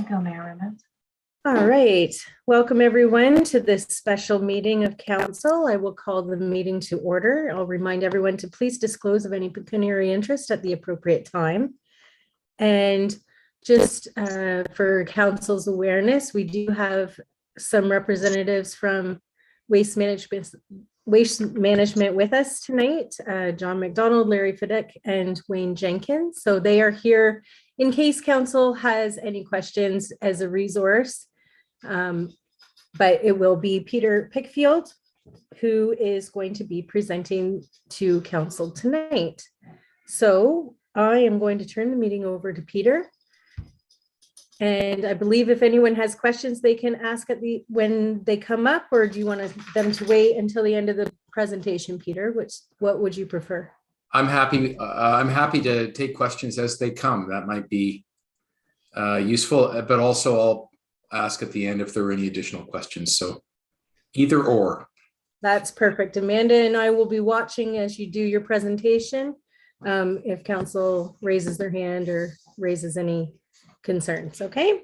go, Mayor Raymond. All right, welcome everyone to this special meeting of council. I will call the meeting to order. I'll remind everyone to please disclose of any pecuniary interest at the appropriate time. And just for council's awareness, we do have some representatives from Waste Management with us tonight, John McDonald, Larry Fidek, and Wayne Jenkins. So they are here in case council has any questions as a resource. But it will be Peter Pickfield who is going to be presenting to council tonight. So I am going to turn the meeting over to Peter. And I believe if anyone has questions, they can ask when they come up, or do you want them to wait until the end of the presentation, Peter? What would you prefer? I'm happy to take questions as they come. That might be useful, but also I'll ask at the end if there are any additional questions. So either or. That's perfect. Amanda and I will be watching as you do your presentation. If council raises their hand or raises any concerns. Okay.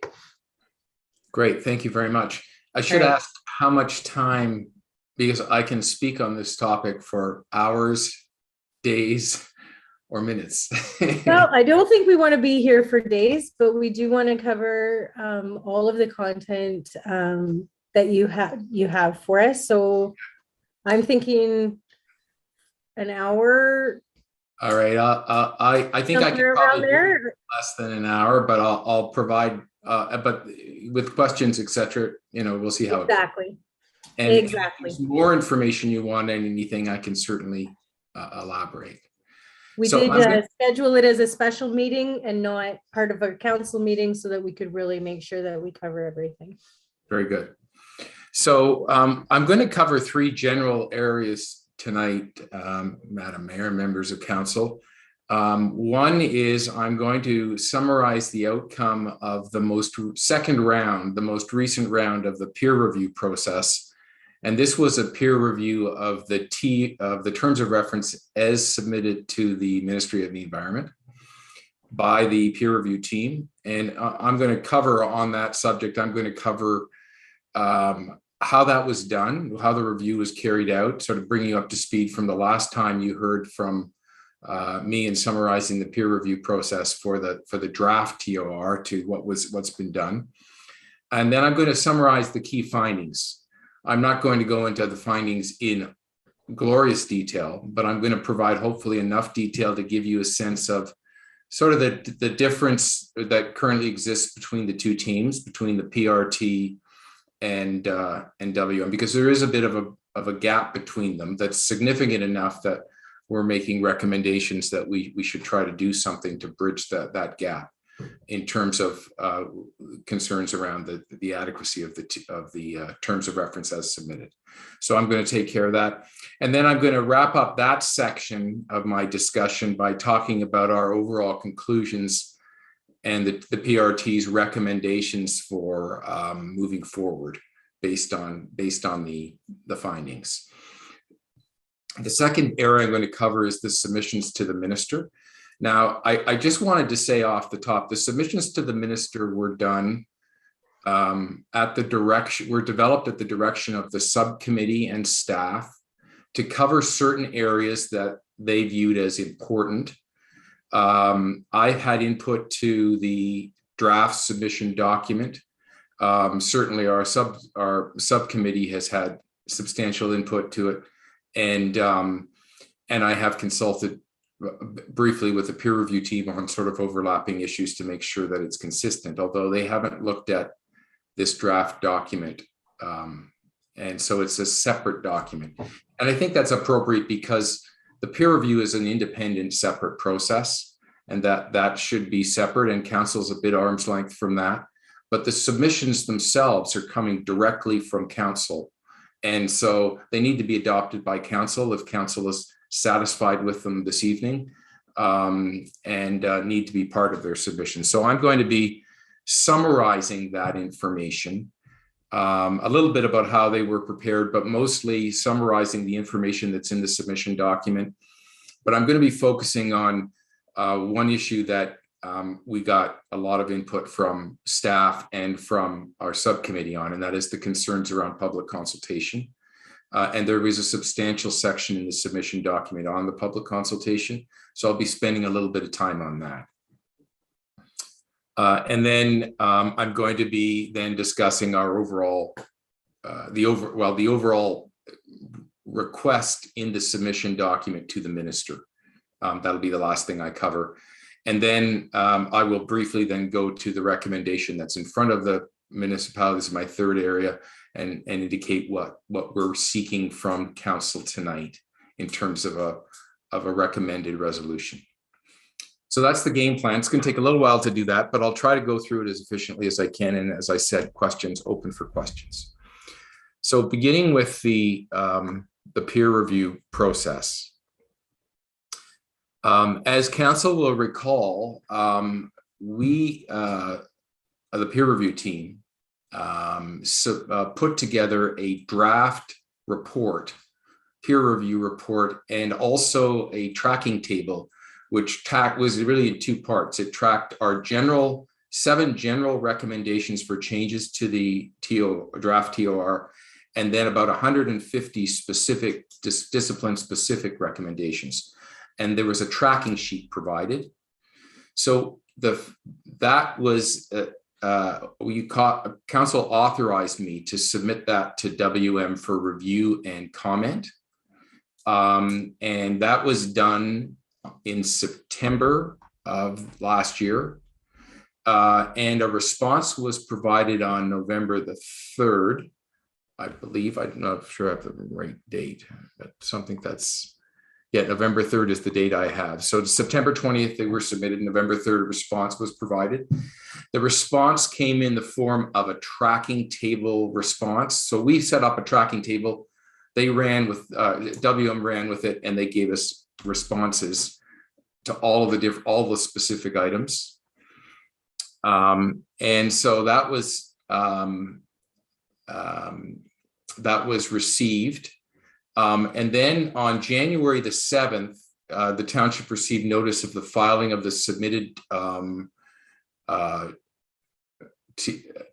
Great. Thank you very much. I should ask how much time, because I can speak on this topic for hours, days, or minutes. Well, I don't think we want to be here for days, but we do want to cover all of the content that you have for us. So I'm thinking an hour. All right. I think I can probably do less than an hour, but I'll provide. But with questions, etc., we'll see how exactly. And exactly. If there's more information you want and anything, I can certainly elaborate. We did schedule it as a special meeting and not part of a council meeting so that we could really make sure that we cover everything. Very good. So I'm going to cover three general areas tonight, Madam Mayor, members of council. One is I'm going to summarize the outcome of the most recent round of the peer review process. And this was a peer review of the terms of reference as submitted to the Ministry of the Environment by the peer review team. And I'm going to cover on that subject, I'm going to cover how that was done, how the review was carried out, sort of bringing you up to speed from the last time you heard from me in summarizing the peer review process for the draft TOR to what's been done. And then I'm going to summarize the key findings. I'm not going to go into the findings in glorious detail, but I'm going to provide hopefully enough detail to give you a sense of sort of the difference that currently exists between the two teams, between the PRT and WM, because there is a bit of a gap between them that's significant enough that we're making recommendations that we should try to do something to bridge that gap in terms of concerns around the adequacy of the terms of reference as submitted. So I'm going to take care of that. And then I'm going to wrap up that section of my discussion by talking about our overall conclusions and the PRT's recommendations for moving forward based on the findings. The second area I'm going to cover is the submissions to the minister. Now, I just wanted to say off the top, the submissions to the minister were done were developed at the direction of the subcommittee and staff to cover certain areas that they viewed as important. I had input to the draft submission document. Certainly our subcommittee has had substantial input to it. And I have consulted briefly with the peer review team on sort of overlapping issues to make sure that it's consistent, although they haven't looked at this draft document. And so it's a separate document. And I think that's appropriate because the peer review is an independent, separate process, and that should be separate, and council's a bit arm's length from that. But the submissions themselves are coming directly from council. And so they need to be adopted by council if council is satisfied with them this evening, and need to be part of their submission. So I'm going to be summarizing that information, a little bit about how they were prepared, but mostly summarizing the information that's in the submission document. But I'm going to be focusing on one issue that we got a lot of input from staff and from our subcommittee on, and that is the concerns around public consultation. And there is a substantial section in the submission document on the public consultation. So I'll be spending a little bit of time on that. And then I'm going to be then discussing our overall, the overall request in the submission document to the minister. That'll be the last thing I cover. And then I will briefly then go to the recommendation that's in front of the municipalities, my third area, and indicate what we're seeking from council tonight in terms of a recommended resolution. So that's the game plan. It's going to take a little while to do that, but I'll try to go through it as efficiently as I can. And as I said, questions, open for questions. So beginning with the peer review process. As council will recall, we, the peer review team, put together a draft report, peer review report, and also a tracking table, which was really in two parts. It tracked our 7 general recommendations for changes to the draft TOR, and then about 150 specific discipline-specific recommendations. And there was a tracking sheet provided. So council authorized me to submit that to WM for review and comment. And that was done in September of last year. And a response was provided on November the 3rd, I believe. I'm not sure I have the right date, but something that's, yeah, November 3rd is the date I have. So September 20th, they were submitted. November 3rd, a response was provided. The response came in the form of a tracking table response. So we set up a tracking table. They ran with, WM ran with it, and they gave us responses to all the specific items. And so that was received. And then on January the 7th, the township received notice of the filing of the submitted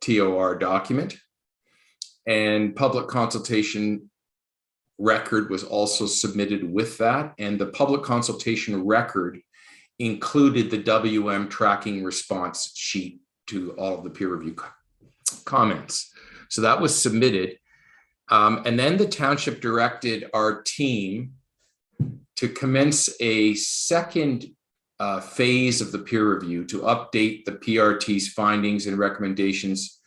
TOR document, and public consultation record was also submitted with that. And the public consultation record included the WM tracking response sheet to all of the peer review comments. So that was submitted. And then the township directed our team to commence a second phase of the peer review to update the PRT's findings and recommendations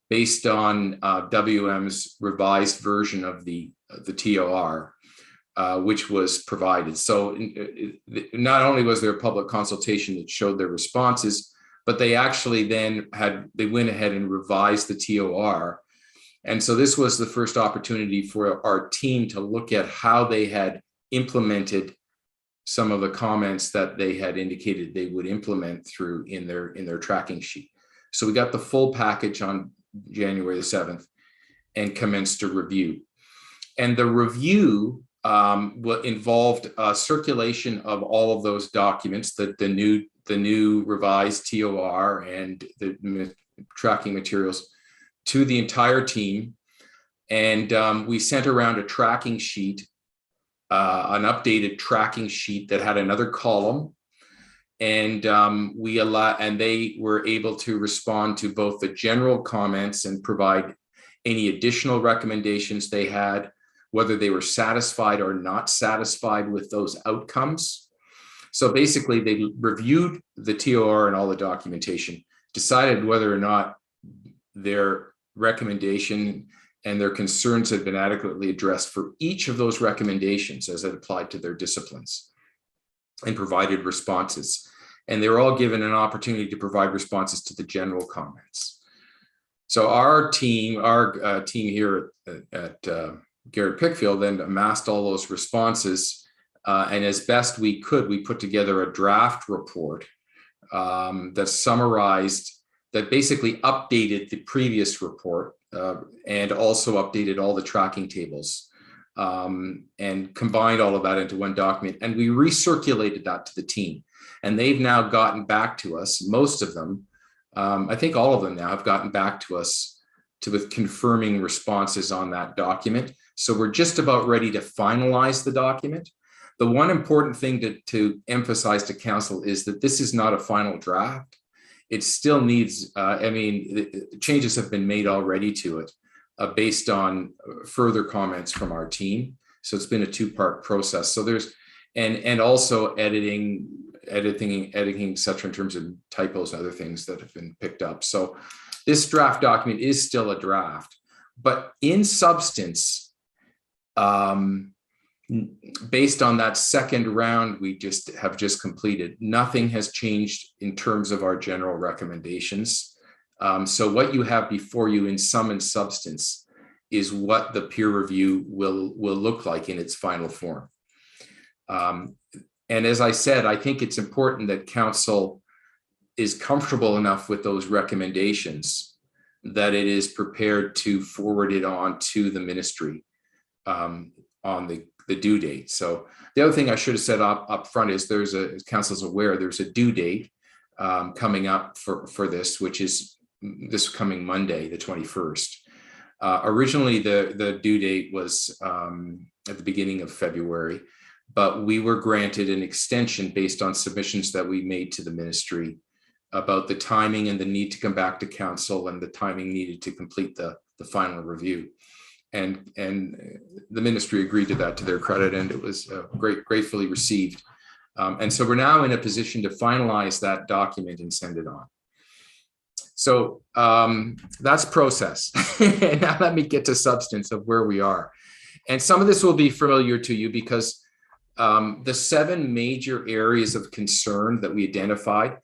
based on WM's revised version of the TOR, which was provided. So not only was there a public consultation that showed their responses, but they actually then went ahead and revised the TOR. And so this was the first opportunity for our team to look at how they had implemented some of the comments that they had indicated they would implement through in their tracking sheet. So we got the full package on January the 7th and commenced a review. And the review involved circulation of all of those documents, the new revised TOR and the tracking materials, to the entire team. And we sent around a tracking sheet, an updated tracking sheet that had another column. And they were able to respond to both the general comments and provide any additional recommendations they had, whether they were satisfied or not satisfied with those outcomes. So basically they reviewed the TOR and all the documentation, decided whether or not their recommendation and their concerns had been adequately addressed for each of those recommendations as it applied to their disciplines, and provided responses. And they were all given an opportunity to provide responses to the general comments. So our team here at Garrett Pickfield then amassed all those responses, and as best we could, we put together a draft report that summarized, that basically updated the previous report and also updated all the tracking tables and combined all of that into one document. And we recirculated that to the team. And they've now gotten back to us, most of them, I think all of them now have gotten back to us with confirming responses on that document. So we're just about ready to finalize the document. The one important thing to emphasize to council is that this is not a final draft. It still needs, changes have been made already to it based on further comments from our team. So it's been a two-part process. So there's, and also editing, et cetera, in terms of typos and other things that have been picked up. So this draft document is still a draft, but in substance, based on that second round we have just completed, nothing has changed in terms of our general recommendations. So what you have before you in sum and substance is what the peer review will look like in its final form. And as I said, I think it's important that council is comfortable enough with those recommendations that it is prepared to forward it on to the ministry on the due date. So the other thing I should have said up front is as council's aware, there's a due date coming up for this, which is this coming Monday, the 21st. Originally, the due date was at the beginning of February, but we were granted an extension based on submissions that we made to the ministry about the timing and the need to come back to council and the timing needed to complete the final review. And the ministry agreed to that, to their credit, and it was gratefully received. And so we're now in a position to finalize that document and send it on. So that's process. And now let me get to substance of where we are. And some of this will be familiar to you because the 7 major areas of concern that we identified,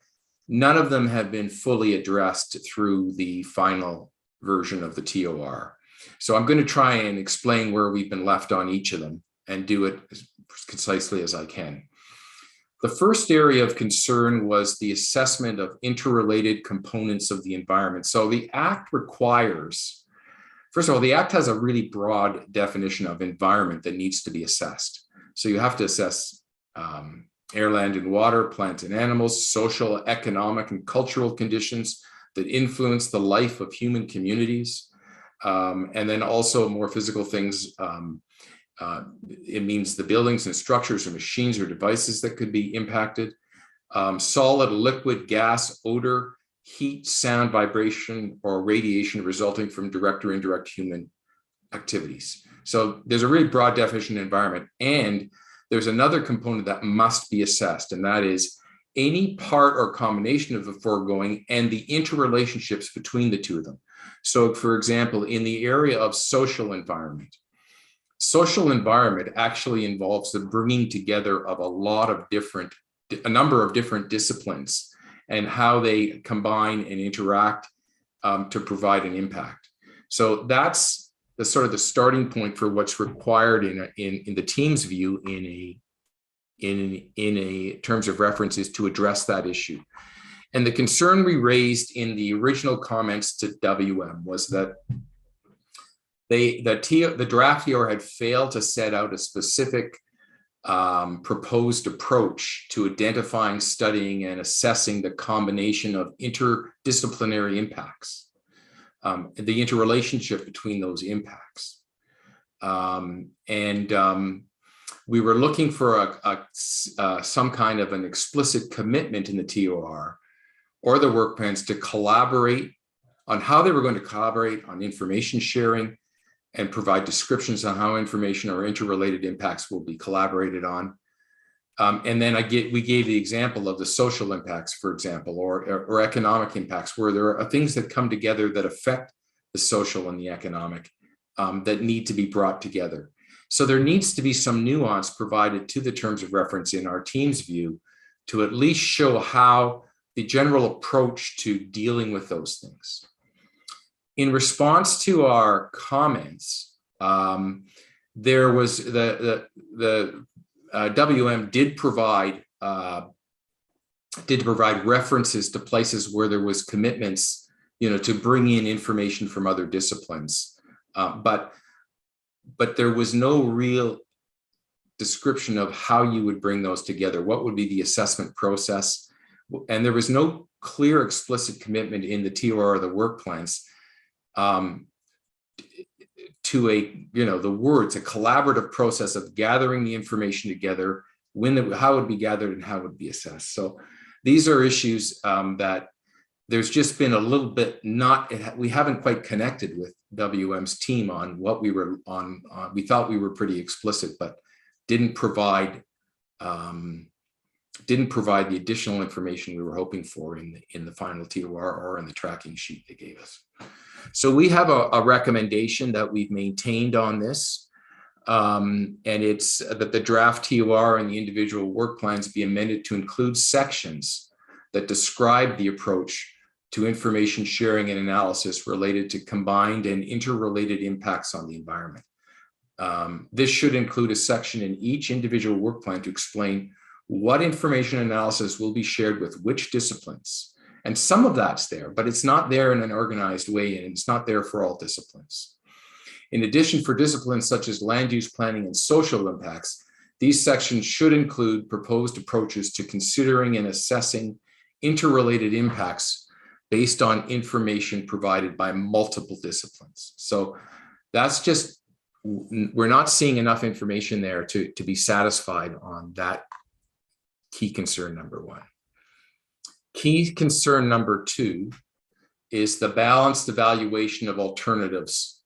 none of them have been fully addressed through the final version of the TOR. So I'm going to try and explain where we've been left on each of them and do it as concisely as I can. The first area of concern was the assessment of interrelated components of the environment. So the Act requires, first of all, the Act has a really broad definition of environment that needs to be assessed. So you have to assess air, land, and water, plants and animals, social, economic, and cultural conditions that influence the life of human communities. And then also more physical things. It means the buildings and structures or machines or devices that could be impacted. Solid, liquid, gas, odor, heat, sound, vibration, or radiation resulting from direct or indirect human activities. So there's a really broad definition of environment. And there's another component that must be assessed, and that is any part or combination of the foregoing and the interrelationships between the two of them. So for example, in the area of social environment actually involves the bringing together of a number of different disciplines and how they combine and interact to provide an impact. So that's the sort of the starting point for what's required in the team's view in a terms of references to address that issue. And the concern we raised in the original comments to WM was that the draft TOR had failed to set out a specific proposed approach to identifying, studying, and assessing the combination of interdisciplinary impacts, the interrelationship between those impacts. We were looking for some kind of an explicit commitment in the TOR or the work plans to collaborate on how they were going to collaborate on information sharing and provide descriptions on how information or interrelated impacts will be collaborated on. And then we gave the example of the social impacts, for example, or economic impacts, where there are things that come together that affect the social and the economic that need to be brought together. So there needs to be some nuance provided to the terms of reference in our team's view to at least show how the general approach to dealing with those things. In response to our comments, there was the WM did provide references to places where there was commitments, to bring in information from other disciplines. But but there was no real description of how you would bring those together. What would be the assessment process? And there was no clear, explicit commitment in the TOR or the work plans to the words, a collaborative process of gathering the information together, how it would be gathered and how it would be assessed. So these are issues that there's just been a little bit we haven't quite connected with WM's team on what we were on. We thought we were pretty explicit, but didn't provide the additional information we were hoping for in the final TOR or in the tracking sheet they gave us. So we have a recommendation that we've maintained on this, and it's that the draft TOR and the individual work plans be amended to include sections that describe the approach to information sharing and analysis related to combined and interrelated impacts on the environment. This should include a section in each individual work plan to explain what information analysis will be shared with which disciplines. And some of that's there, but it's not there in an organized way, and it's not there for all disciplines. In addition, for disciplines such as land use planning and social impacts, these sections should include proposed approaches to considering and assessing interrelated impacts based on information provided by multiple disciplines. So that's just, we're not seeing enough information there to be satisfied on that key concern number one. Key concern number two is the balanced evaluation of alternatives.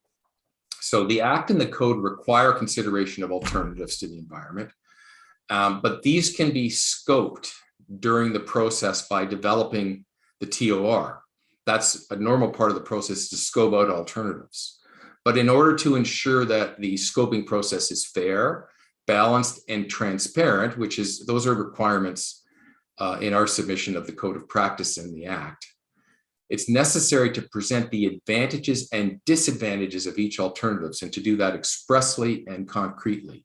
So the Act and the Code require consideration of alternatives to the environment, but these can be scoped during the process by developing the TOR. That's a normal part of the process, to scope out alternatives. But in order to ensure that the scoping process is fair, balanced, and transparent, those are requirements in our submission of the Code of Practice and the Act, it's necessary to present the advantages and disadvantages of each alternatives, and to do that expressly and concretely.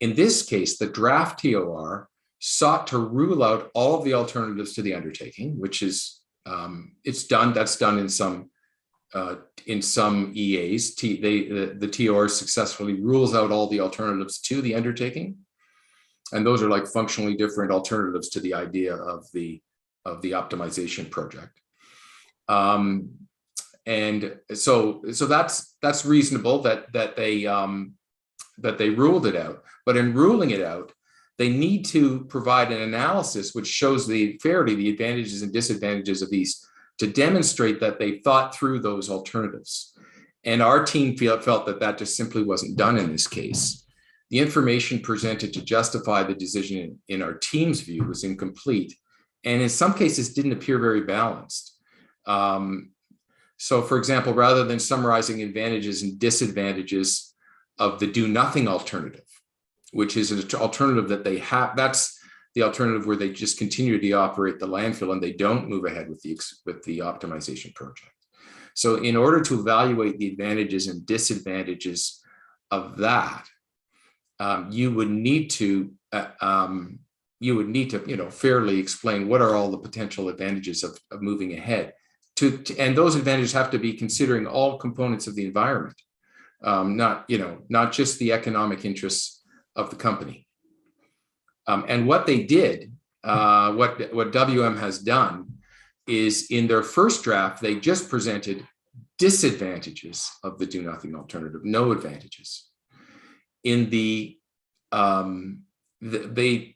In this case, the draft TOR sought to rule out all of the alternatives to the undertaking, which is that's done in some EAs. The TOR successfully rules out all the alternatives to the undertaking, and those are like functionally different alternatives to the idea of the optimization project. And so that's reasonable that they ruled it out. But in ruling it out, they need to provide an analysis which shows the fairly the advantages and disadvantages of these, to demonstrate that they thought through those alternatives. And our team felt that just simply wasn't done in this case. The information presented to justify the decision in our team's view was incomplete, and in some cases didn't appear very balanced. So for example, rather than summarizing advantages and disadvantages of the do nothing alternative, which is an alternative that they have, that's the alternative where they just continue to operate the landfill and they don't move ahead with the optimization project. So in order to evaluate the advantages and disadvantages of that, you would need to fairly explain what are all the potential advantages of moving ahead. And those advantages have to be considering all components of the environment, not just the economic interests of the company. And what they did, what WM has done, is in their first draft, they just presented disadvantages of the do nothing alternative, no advantages. In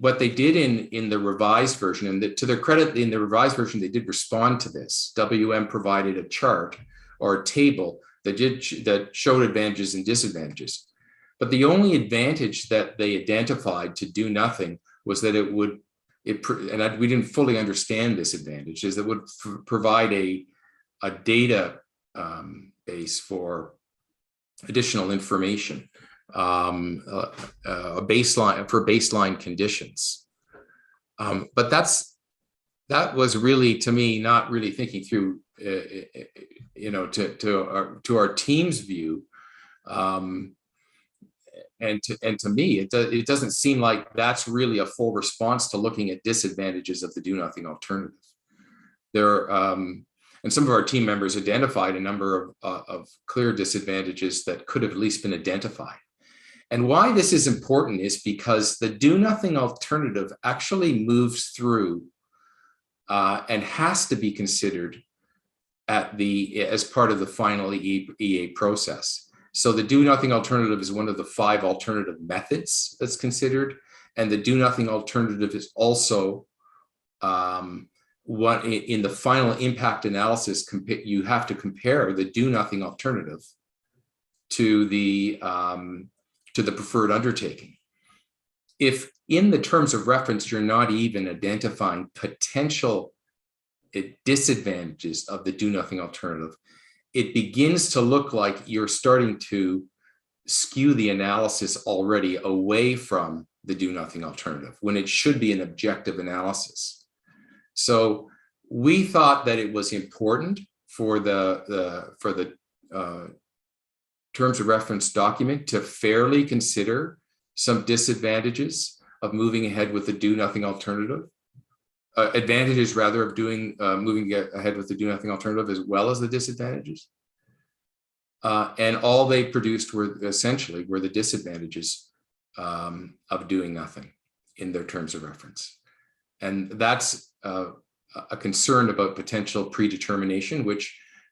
what they did in the revised version, and to their credit, in the revised version, they did respond to this. WM provided a chart or a table that showed advantages and disadvantages. But the only advantage that they identified to do nothing was that we didn't fully understand this advantage, is that it would provide a data base for additional information, a baseline for baseline conditions. But that was really, to me, not really thinking through, to our team's view. And to me, it doesn't seem like that's really a full response to looking at disadvantages of the do nothing alternative. And some of our team members identified a number of clear disadvantages that could have at least been identified. And why this is important is because the do nothing alternative actually moves through and has to be considered as part of the final EA process. So the do nothing alternative is one of the 5 alternative methods that's considered. And the do nothing alternative is also what in the final impact analysis, you have to compare the do nothing alternative to the preferred undertaking. If in the terms of reference, you're not even identifying potential disadvantages of the do nothing alternative, it begins to look like you're starting to skew the analysis already away from the do nothing alternative when it should be an objective analysis. So we thought that it was important for the terms of reference document to fairly consider some disadvantages of moving ahead with the do nothing alternative, advantages rather of moving ahead with the do nothing alternative as well as the disadvantages. And all they produced were essentially the disadvantages of doing nothing in their terms of reference. And that's a concern about potential predetermination,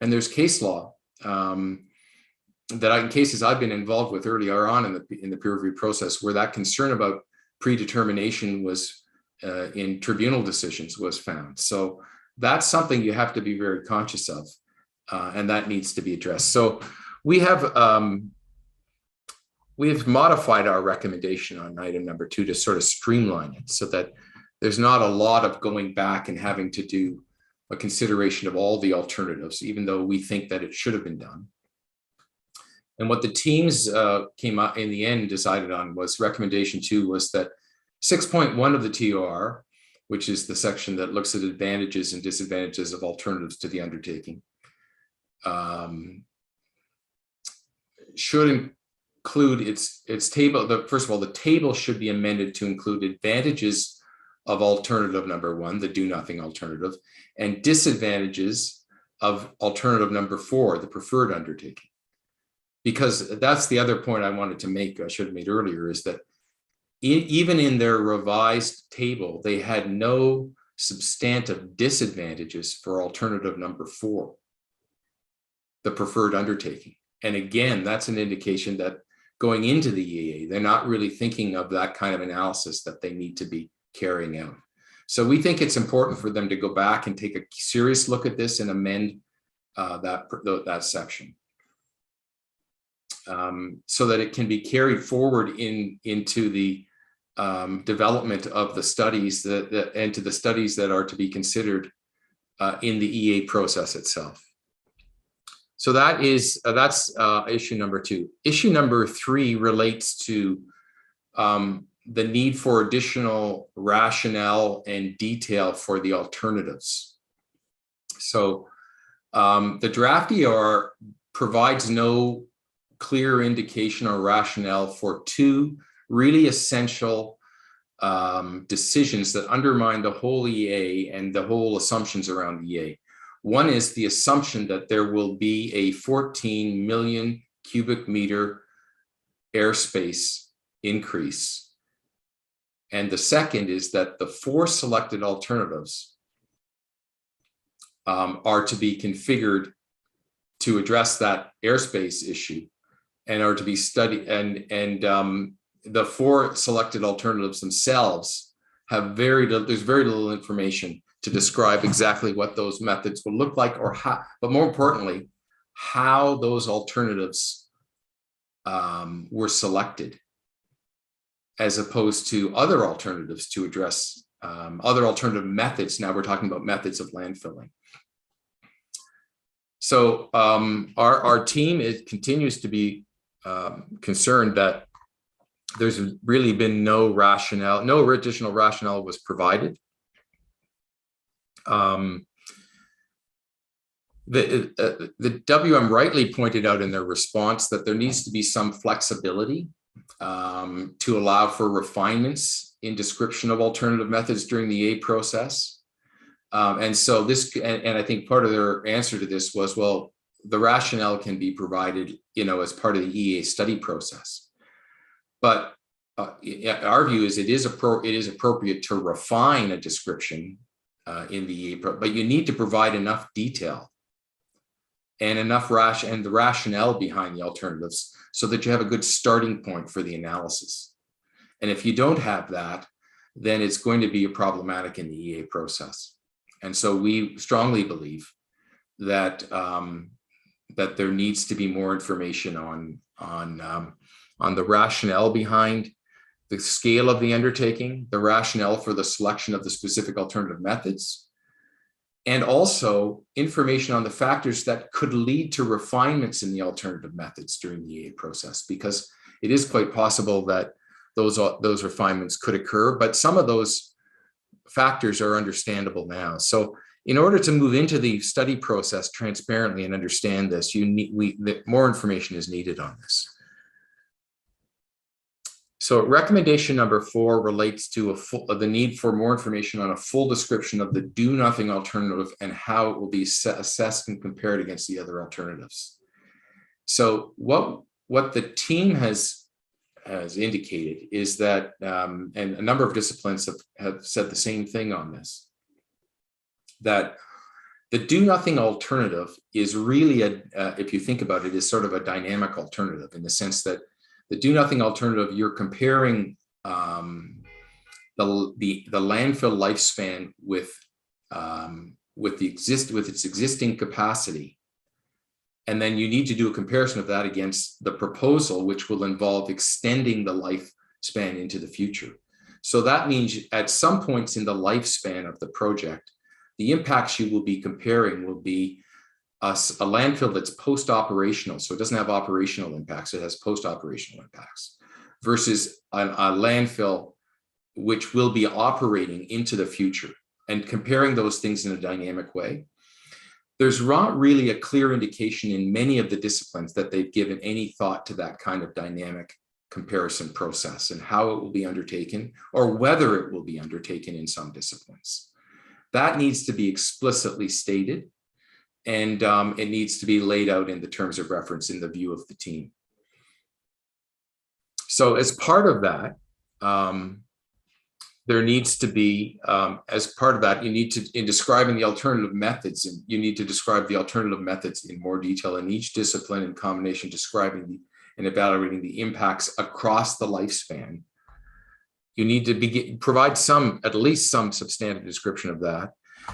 and there's case law in cases I've been involved with earlier on in the peer review process, where that concern about predetermination was in tribunal decisions was found. So that's something you have to be very conscious of, and that needs to be addressed. So we have modified our recommendation on item number 2 to sort of streamline it so that there's not a lot of going back and having to do a consideration of all the alternatives, even though we think that it should have been done. And what the teams came up in the end decided on was recommendation 2 was that 6.1 of the TOR, which is the section that looks at advantages and disadvantages of alternatives to the undertaking, should include its table. First of all, the table should be amended to include advantages of alternative number 1, the do nothing alternative, and disadvantages of alternative number 4, the preferred undertaking. Because that's the other point I wanted to make, I should have made earlier, is that even in their revised table, they had no substantive disadvantages for alternative number 4, the preferred undertaking. And again, that's an indication that going into the EA, they're not really thinking of that kind of analysis that they need to be carrying out. So we think it's important for them to go back and take a serious look at this and amend that section. So that it can be carried forward into the development of the studies and to the studies that are to be considered in the EA process itself. So that's issue number 2. Issue number 3 relates to the need for additional rationale and detail for the alternatives. So the draft ER provides no clear indication or rationale for 2 really essential decisions that undermine the whole EA and the whole assumptions around the EA. One is the assumption that there will be a 14 million cubic meter airspace increase. And the second is that the 4 selected alternatives are to be configured to address that airspace issue and are to be studied, and the 4 selected alternatives themselves have there's very little information to describe exactly what those methods will look like, or how, but more importantly, how those alternatives were selected, as opposed to other alternatives to address other alternative methods. Now we're talking about methods of landfilling. So our team continues to be concerned that there's really been no rationale, no additional rationale was provided. The WM rightly pointed out in their response that there needs to be some flexibility to allow for refinements in description of alternative methods during the EA process. And so this, and I think part of their answer to this was, well, the rationale can be provided, as part of the EA study process. But our view is it is appropriate to refine a description in the EA, but you need to provide enough detail and enough the rationale behind the alternatives so that you have a good starting point for the analysis. And if you don't have that, then it's going to be problematic in the EA process. And so we strongly believe that that there needs to be more information on the rationale behind the scale of the undertaking, the rationale for the selection of the specific alternative methods, and also information on the factors that could lead to refinements in the alternative methods during the EA process, because it is quite possible that those refinements could occur, but some of those factors are understandable now. So in order to move into the study process transparently and understand this, more information is needed on this. So recommendation number 4 relates to the need for more information on a full description of the do-nothing alternative and how it will be assessed and compared against the other alternatives. So what the team has indicated is that, and a number of disciplines have said the same thing on this, that the do-nothing alternative is really, if you think about it, is sort of a dynamic alternative in the sense that the do-nothing alternative, you're comparing the landfill lifespan with its existing capacity, and then you need to do a comparison of that against the proposal, which will involve extending the lifespan into the future. So that means at some points in the lifespan of the project, the impacts you will be comparing will be a landfill that's post-operational, so it doesn't have operational impacts, it has post-operational impacts, versus a landfill which will be operating into the future, and comparing those things in a dynamic way. There's not really a clear indication in many of the disciplines that they've given any thought to that kind of dynamic comparison process and how it will be undertaken, or whether it will be undertaken in some disciplines. That needs to be explicitly stated, and it needs to be laid out in the terms of reference in the view of the team. So as part of that, there needs to be, as part of that, you need to, in describing the alternative methods, and you need to describe the alternative methods in more detail in each discipline in combination, describing and evaluating the impacts across the lifespan. You need to provide at least some substantive description of that.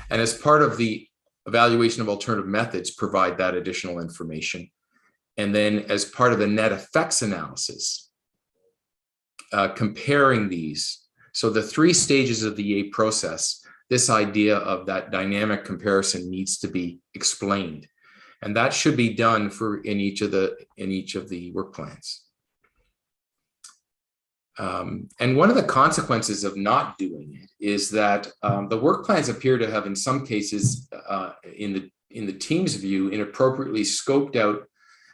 And as part of the evaluation of alternative methods, provide that additional information. And then as part of the net effects analysis, comparing these. So the 3 stages of the EA process, this idea of that dynamic comparison needs to be explained. And that should be done in each of the work plans. And one of the consequences of not doing it is that the work plans appear to have, in some cases, in the team's view, inappropriately scoped out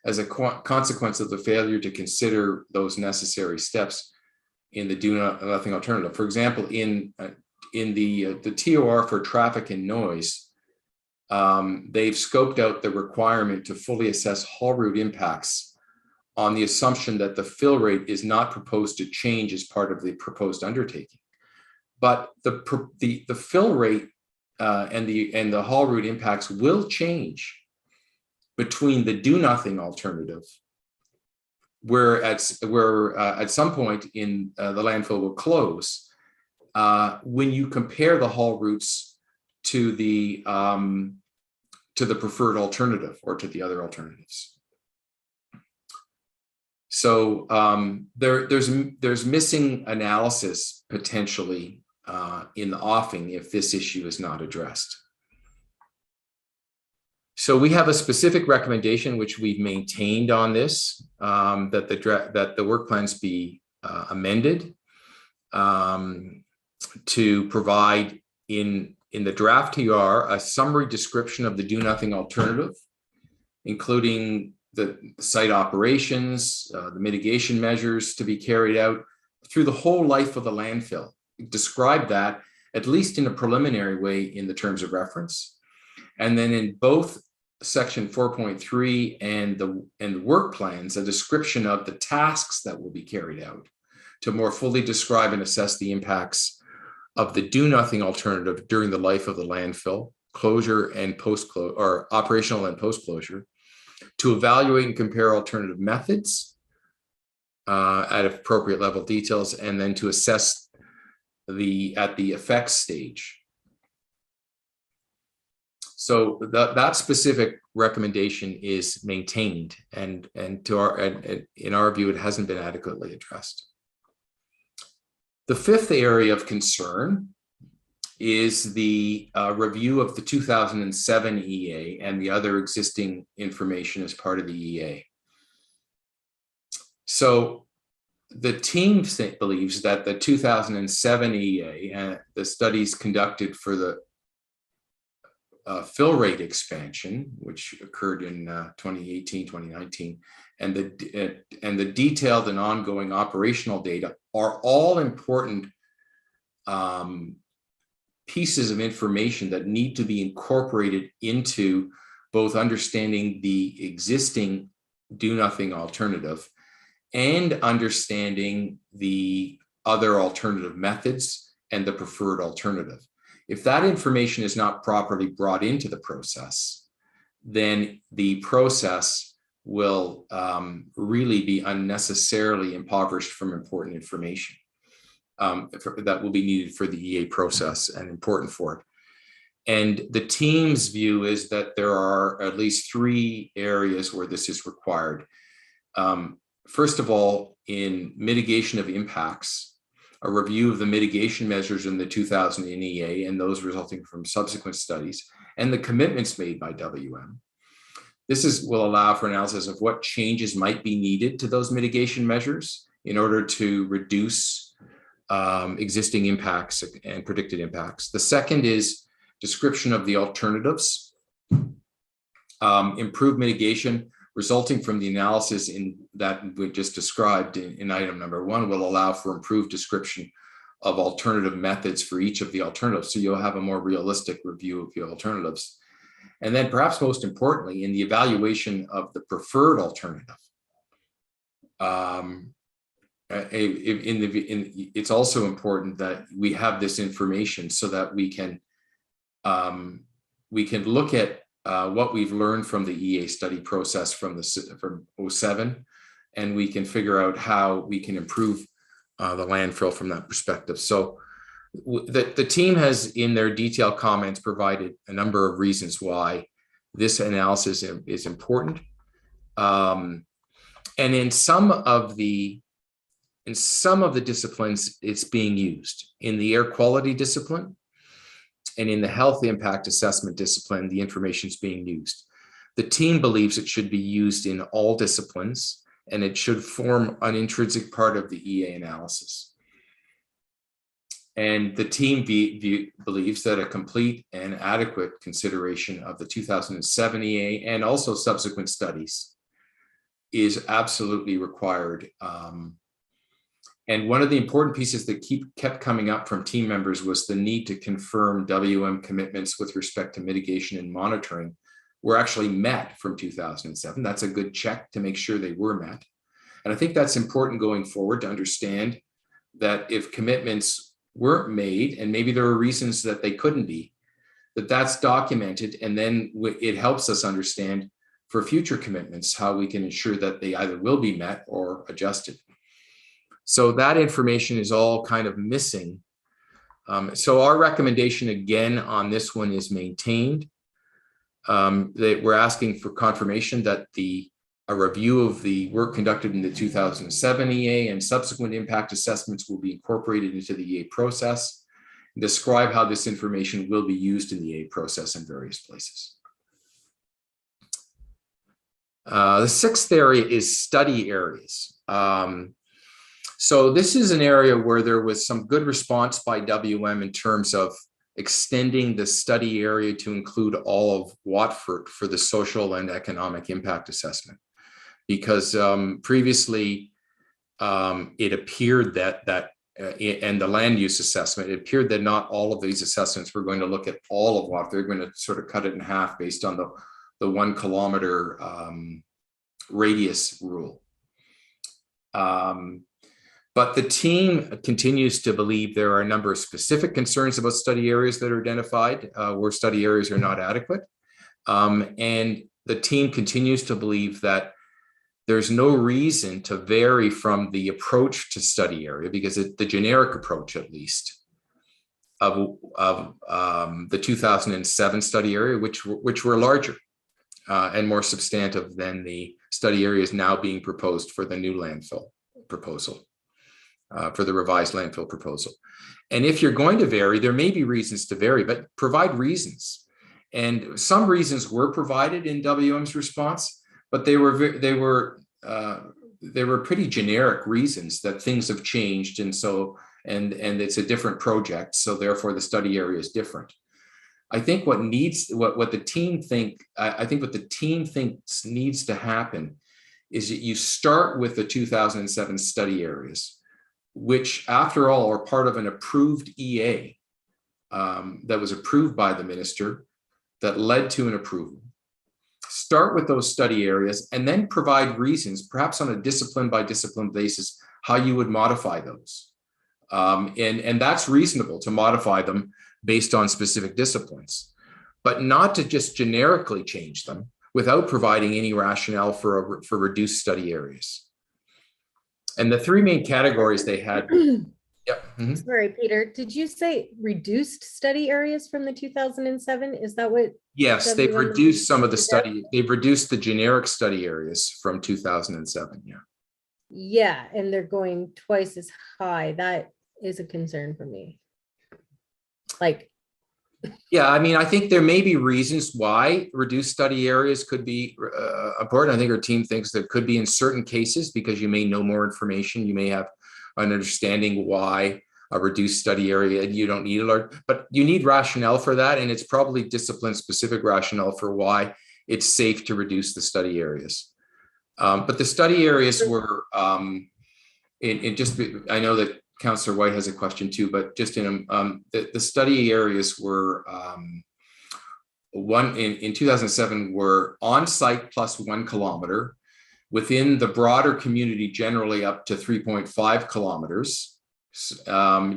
as a consequence of the failure to consider those necessary steps in the do-nothing alternative. For example, in the TOR for traffic and noise, they've scoped out the requirement to fully assess haul route impacts on the assumption that the fill rate is not proposed to change as part of the proposed undertaking. But the fill rate and the haul route impacts will change between the do-nothing alternative, where at some point in the landfill will close, when you compare the haul routes to the preferred alternative or to the other alternatives. So there's missing analysis potentially in the offing if this issue is not addressed. So we have a specific recommendation which we've maintained on this, that the work plans be amended to provide in the draft TR a summary description of the do-nothing alternative, including the site operations, the mitigation measures to be carried out through the whole life of the landfill. Describe that at least in a preliminary way in the terms of reference. And then in both section 4.3 and the work plans, a description of the tasks that will be carried out to more fully describe and assess the impacts of the do nothing alternative during the life of the landfill, closure and post-closure, or operational and post-closure, to evaluate and compare alternative methods at appropriate level details, and then to assess at the effects stage. So that specific recommendation is maintained, and in our view, it hasn't been adequately addressed. The fifth area of concern is the review of the 2007 EA and the other existing information as part of the EA. So the team believes that the 2007 EA and the studies conducted for the fill rate expansion, which occurred in 2018, 2019, and the detailed and ongoing operational data are all important pieces of information that need to be incorporated into both understanding the existing do nothing alternative and understanding the other alternative methods and the preferred alternative. If that information is not properly brought into the process, then the process will really be unnecessarily impoverished from important information that will be needed for the EA process and important for it. And the team's view is that there are at least 3 areas where this is required. First of all, in mitigation of impacts, a review of the mitigation measures in the 2000 EA and those resulting from subsequent studies, and the commitments made by WM. This will allow for analysis of what changes might be needed to those mitigation measures in order to reduce existing impacts and predicted impacts. The second is description of the alternatives. Improved mitigation resulting from the analysis that we just described in item number 1 will allow for improved description of alternative methods for each of the alternatives. So you'll have a more realistic review of the alternatives. And then perhaps most importantly, in the evaluation of the preferred alternative, it's also important that we have this information so that we can look at what we've learned from the EA study process from 07, and we can figure out how we can improve the landfill from that perspective. So the team has, in their detailed comments, provided a number of reasons why this analysis is important. And in some of the disciplines, it's being used. In the air quality discipline and in the health impact assessment discipline, the information is being used. The team believes it should be used in all disciplines, and it should form an intrinsic part of the EA analysis. And the team believes that a complete and adequate consideration of the 2007 EA and also subsequent studies is absolutely required. And one of the important pieces that kept coming up from team members was the need to confirm WM commitments with respect to mitigation and monitoring were actually met from 2007. That's a good check to make sure they were met. And I think that's important going forward to understand that if commitments weren't made, and maybe there were reasons that they couldn't be, that's documented, and then it helps us understand for future commitments how we can ensure that they either will be met or adjusted. So that information is all kind of missing. So our recommendation again on this one is maintained. That we're asking for confirmation that a review of the work conducted in the 2007 EA and subsequent impact assessments will be incorporated into the EA process, and describe how this information will be used in the EA process in various places. The 6th area is study areas. So this is an area where there was some good response by WM in terms of extending the study area to include all of Watford for the social and economic impact assessment. Because previously it appeared that and the land use assessment, it appeared that not all of these assessments were going to look at all of water. They're going to sort of cut it in half based on the 1 kilometer radius rule. But the team continues to believe there are a number of specific concerns about study areas that are identified where study areas are not adequate. And the team continues to believe that there's no reason to vary from the approach to study area, because the generic approach, at least, of the 2007 study area, which were larger and more substantive than the study areas now being proposed for the new landfill proposal, for the revised landfill proposal. And if you're going to vary, there may be reasons to vary, but provide reasons. And some reasons were provided in WM's response, but they were pretty generic reasons that things have changed, and it's a different project, so therefore the study area is different. I think what the team thinks needs to happen is that you start with the 2007 study areas, which after all are part of an approved EA that was approved by the minister that led to an approval. Start with those study areas and then provide reasons, perhaps on a discipline by discipline basis, how you would modify those. And that's reasonable to modify them based on specific disciplines, but not to just generically change them without providing any rationale for reduced study areas. And the 3 main categories they had. Yep. Mm-hmm. Sorry, Peter, did you say reduced study areas from the 2007? Is that what? Yes, they've reduced some of the study. They've reduced the generic study areas from 2007. Yeah. Yeah, and they're going twice as high. That is a concern for me. Yeah, I mean, I think there may be reasons why reduced study areas could be important. I think our team thinks there could be in certain cases, because you may know more information. You may have an understanding why a reduced study area, you don't need a large, but you need rationale for that. And it's probably discipline specific rationale for why it's safe to reduce the study areas. But the study areas were, I know that Councillor White has a question too, but just the study areas were in 2007 were on-site plus 1 kilometer, within the broader community generally up to 3.5 kilometers,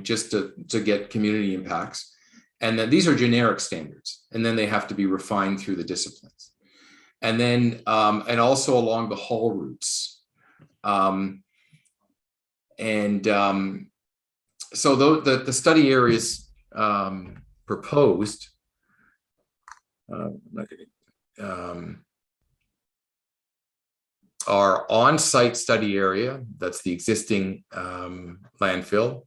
just to get community impacts. And then these are generic standards, and then they have to be refined through the disciplines. And then, and also along the haul routes. So the study areas proposed are on-site study area, that's the existing landfill,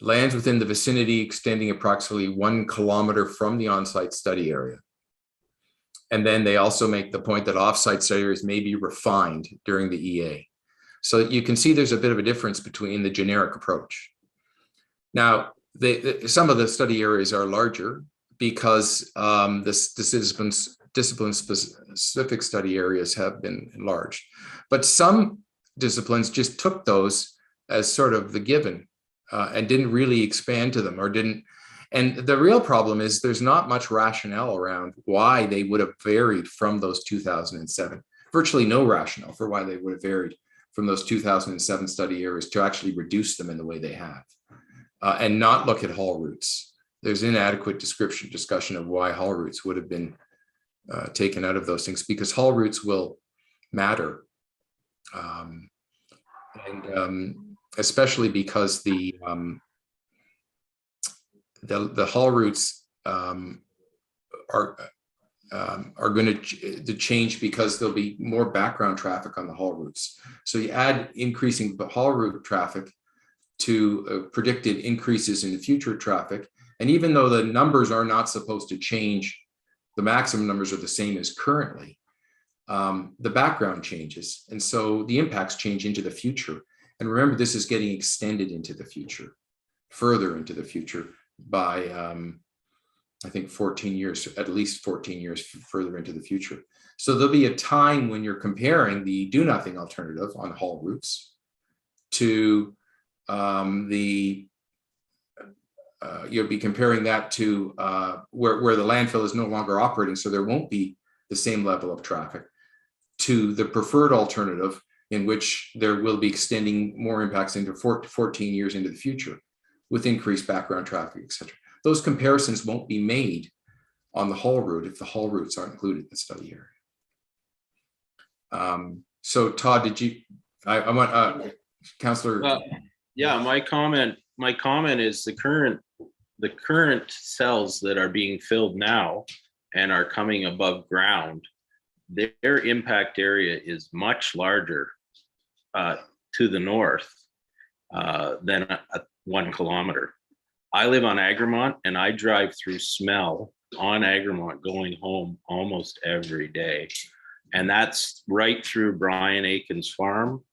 lands within the vicinity extending approximately 1 kilometer from the on-site study area. And then they also make the point that off-site study areas may be refined during the EA. So you can see there's a bit of a difference between the generic approach. Now, some of the study areas are larger because the discipline-specific study areas have been enlarged. But some disciplines just took those as sort of the given and didn't really expand to them, or didn't. And the real problem is there's not much rationale around why they would have varied from those 2007. Virtually no rationale for why they would have varied from those 2007 study areas to actually reduce them in the way they have, and not look at haul routes. There's inadequate discussion of why haul routes would have been taken out of those things, because haul routes will matter, especially because the haul routes are going to change because there'll be more background traffic on the haul routes. So you add increasing haul route traffic to predicted increases in the future traffic. And even though the numbers are not supposed to change, the maximum numbers are the same as currently, the background changes. And so the impacts change into the future. And remember, this is getting extended into the future, further into the future by, I think 14 years, at least 14 years further into the future. So there'll be a time when you're comparing the do nothing alternative on haul routes to you'll be comparing that to where the landfill is no longer operating, so there won't be the same level of traffic, to the preferred alternative, in which there will be extending more impacts into 14 years into the future with increased background traffic, et cetera. Those comparisons won't be made on the haul route if the haul routes aren't included in the study area. So Todd, did you, I want, Councillor. Yeah, my comment is the current cells that are being filled now and are coming above ground, their impact area is much larger to the north than 1 kilometer. I live on Agremont and I drive through smell on Agremont going home almost every day. And that's right through Brian Aiken's farm,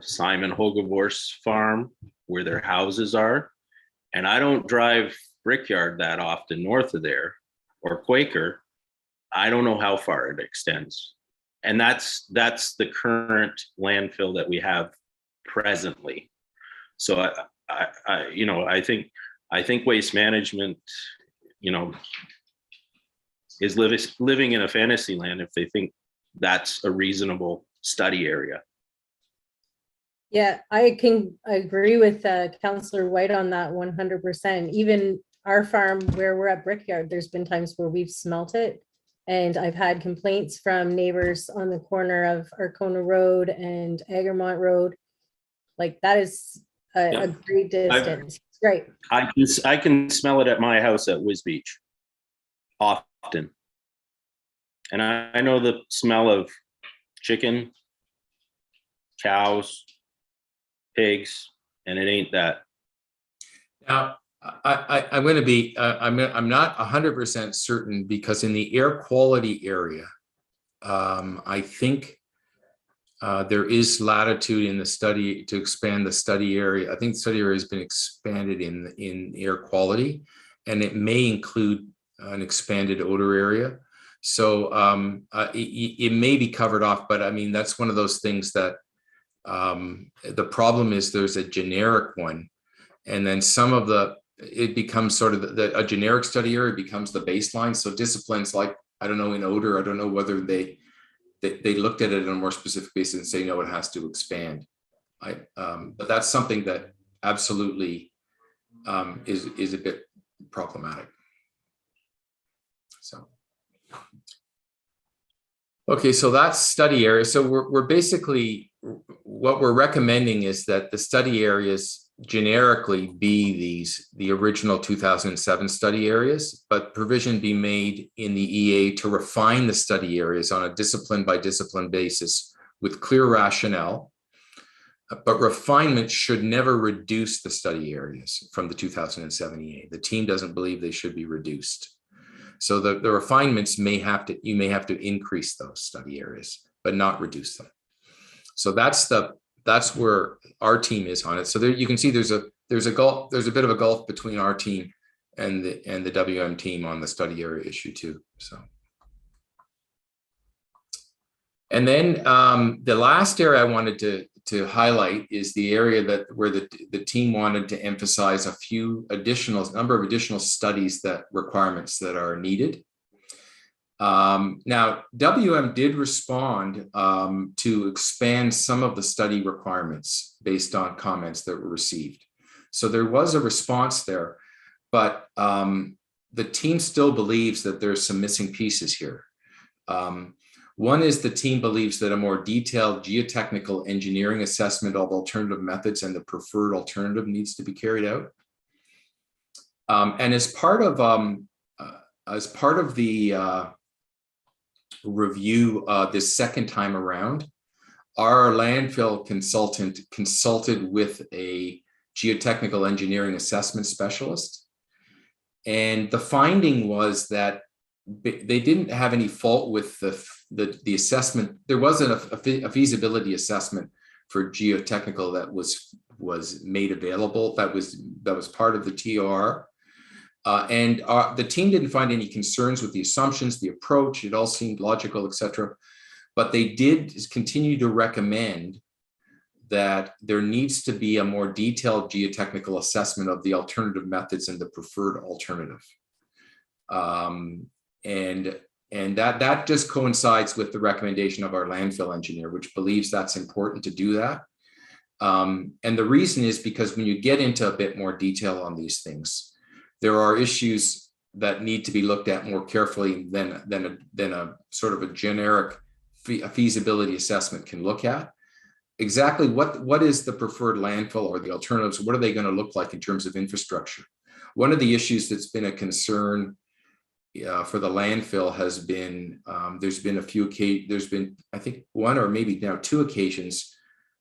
Simon Hogevorst's farm, where their houses are. And I don't drive Brickyard that often north of there, or Quaker. I don't know how far it extends. And that's the current landfill that we have presently. So I think waste management, is living in a fantasy land if they think that's a reasonable study area. Yeah, I agree with Councillor White on that 100%. Even our farm where we're at Brickyard, there's been times where we've smelt it. And I've had complaints from neighbors on the corner of Arcona Road and Agremont Road. Like, that is a great distance. It's great. I can smell it at my house at Whiz Beach often. And I know the smell of chicken, cows, pigs, and it ain't that. Now, I'm going to be, I'm not 100% certain, because in the air quality area, I think there is latitude in the study to expand the study area. I think the study area has been expanded in air quality, and it may include an expanded odor area. So it may be covered off, but I mean, that's one of those things that the problem is there's a generic one, and then it becomes sort of a generic study area becomes the baseline. So disciplines like, I don't know, in odor, I don't know whether they looked at it on a more specific basis and say, no, it has to expand. But that's something that absolutely is a bit problematic. So, okay, so that's study area. So we're basically, what we're recommending is that the study areas generically be the original 2007 study areas, but provision be made in the EA to refine the study areas on a discipline by discipline basis with clear rationale. But refinement should never reduce the study areas from the 2007 EA. The team doesn't believe they should be reduced. So the refinements you may have to increase those study areas, but not reduce them. So that's where our team is on it. So there you can see there's a bit of a gulf between our team and the WM team on the study area issue too. So, and then the last area I wanted to highlight is the area where the team wanted to emphasize number of additional studies requirements that are needed. Now, WM did respond to expand some of the study requirements based on comments that were received. So there was a response there, but the team still believes that there's some missing pieces here. One is the team believes that a more detailed geotechnical engineering assessment of alternative methods and the preferred alternative needs to be carried out. And as part of the review this second time around, our landfill consultant consulted with a geotechnical engineering assessment specialist, and the finding was that they didn't have any fault with the assessment. There wasn't a feasibility assessment for geotechnical that was made available, that was part of the TOR. And the team didn't find any concerns with the assumptions, the approach. It all seemed logical, etc. But they did continue to recommend that there needs to be a more detailed geotechnical assessment of the alternative methods and the preferred alternative. And that just coincides with the recommendation of our landfill engineer, which believes that's important to do that. And the reason is because when you get into a bit more detail on these things, there are issues that need to be looked at more carefully than a sort of a generic feasibility assessment can look at. Exactly what is the preferred landfill or the alternatives? What are they going to look like in terms of infrastructure? One of the issues that's been a concern for the landfill has been there's been I think one or maybe now two occasions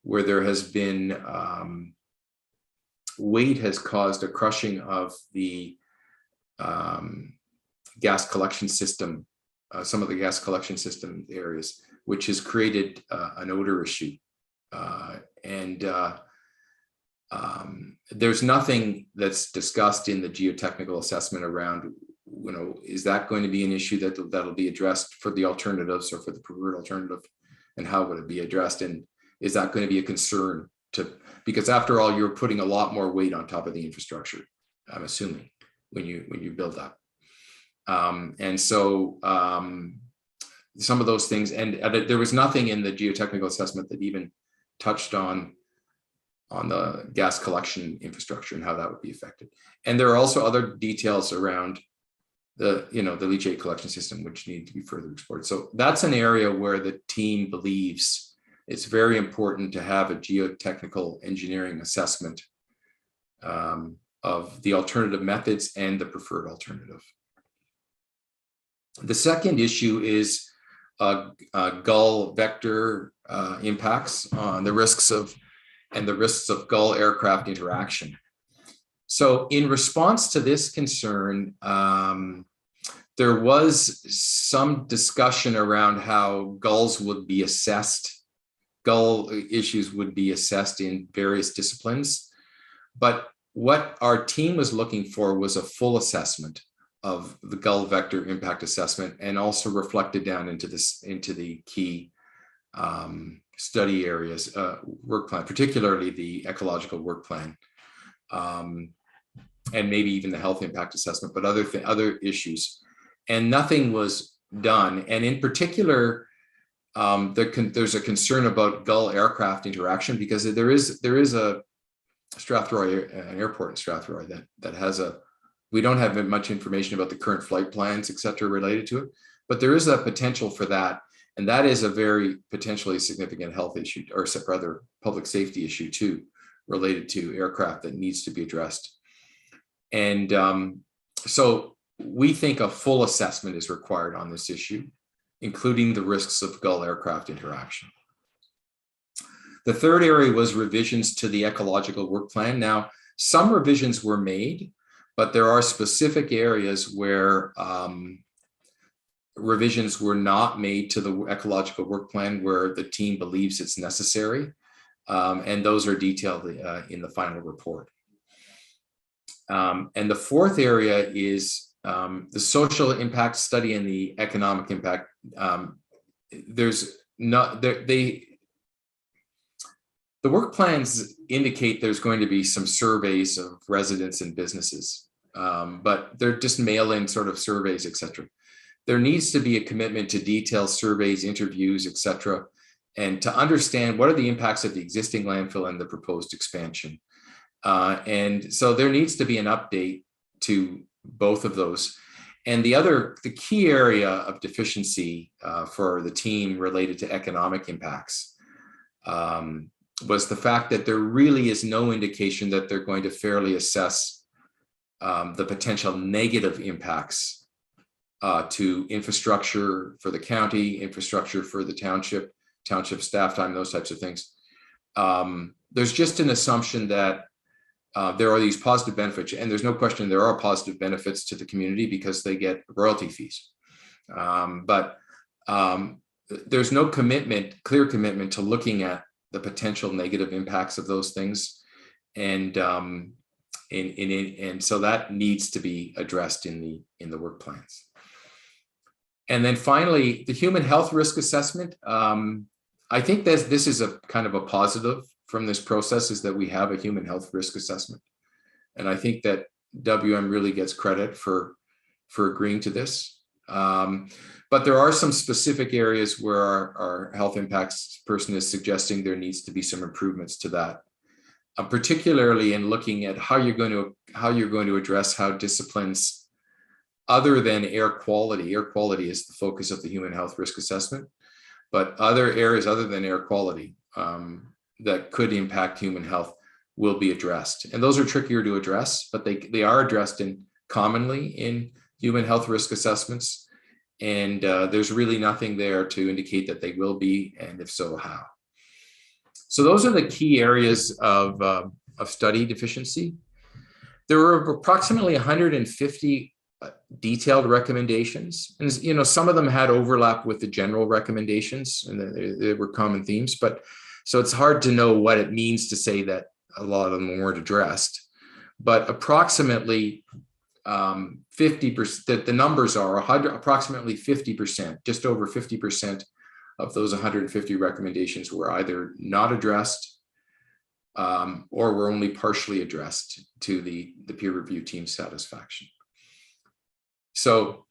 where there has been weight has caused a crushing of the gas collection system, some of the gas collection system areas, which has created an odor issue. There's nothing that's discussed in the geotechnical assessment around, is that going to be an issue that'll be addressed for the alternatives or for the preferred alternative, and how would it be addressed? And is that going to be a concern because after all, you're putting a lot more weight on top of the infrastructure, I'm assuming, when you build that. Some of those things, and there was nothing in the geotechnical assessment that even touched on the gas collection infrastructure and how that would be affected. And there are also other details around the leachate collection system, which need to be further explored. So that's an area where the team believes it's very important to have a geotechnical engineering assessment of the alternative methods and the preferred alternative. The second issue is gull vector impacts on the risks of gull aircraft interaction. So in response to this concern, there was some discussion around how gulls would be assessed. Gull issues would be assessed in various disciplines, but what our team was looking for was a full assessment of the gull vector impact assessment, and also reflected down into the key study areas, work plan, particularly the ecological work plan, and maybe even the health impact assessment, but other issues. And nothing was done. And in particular, there's a concern about gull aircraft interaction, because there is a Strathroy, an airport in Strathroy that has we don't have much information about the current flight plans, et cetera, related to it, but there is a potential for that. And that is a very potentially significant health issue, or rather public safety issue too, related to aircraft that needs to be addressed. And so we think a full assessment is required on this issue, including the risks of gull aircraft interaction. The third area was revisions to the ecological work plan. Now, some revisions were made, but there are specific areas where revisions were not made to the ecological work plan where the team believes it's necessary. And those are detailed in the final report. And the fourth area is the social impact study and the economic impact. The work plans indicate there's going to be some surveys of residents and businesses, but they're just mail-in sort of surveys, et cetera. There needs to be a commitment to detailed surveys, interviews, et cetera, and to understand what are the impacts of the existing landfill and the proposed expansion. And so there needs to be an update to both of those. And the key area of deficiency for the team related to economic impacts was the fact that there really is no indication that they're going to fairly assess the potential negative impacts to infrastructure for the county, infrastructure for the township staff time, those types of things. There's just an assumption that there are these positive benefits, and there's no question there are positive benefits to the community because they get royalty fees. But there's no clear commitment to looking at the potential negative impacts of those things. And so that needs to be addressed in the work plans. And then finally, the human health risk assessment. I think this is a kind of a positive from this process is that we have a human health risk assessment. And I think that WM really gets credit for agreeing to this. But there are some specific areas where our health impacts person is suggesting there needs to be some improvements to that, particularly in looking at how you're going to address how disciplines other than air quality is the focus of the human health risk assessment, but other areas other than air quality that could impact human health will be addressed. And those are trickier to address, but they are addressed commonly in human health risk assessments. And there's really nothing there to indicate that they will be, and if so, how. So those are the key areas of study deficiency. There were approximately 150 detailed recommendations, and some of them had overlap with the general recommendations, and there were common themes. But so it's hard to know what it means to say that a lot of them weren't addressed. But approximately 50%, that the numbers are approximately 50%, just over 50% of those 150 recommendations were either not addressed or were only partially addressed to the peer review team's satisfaction. So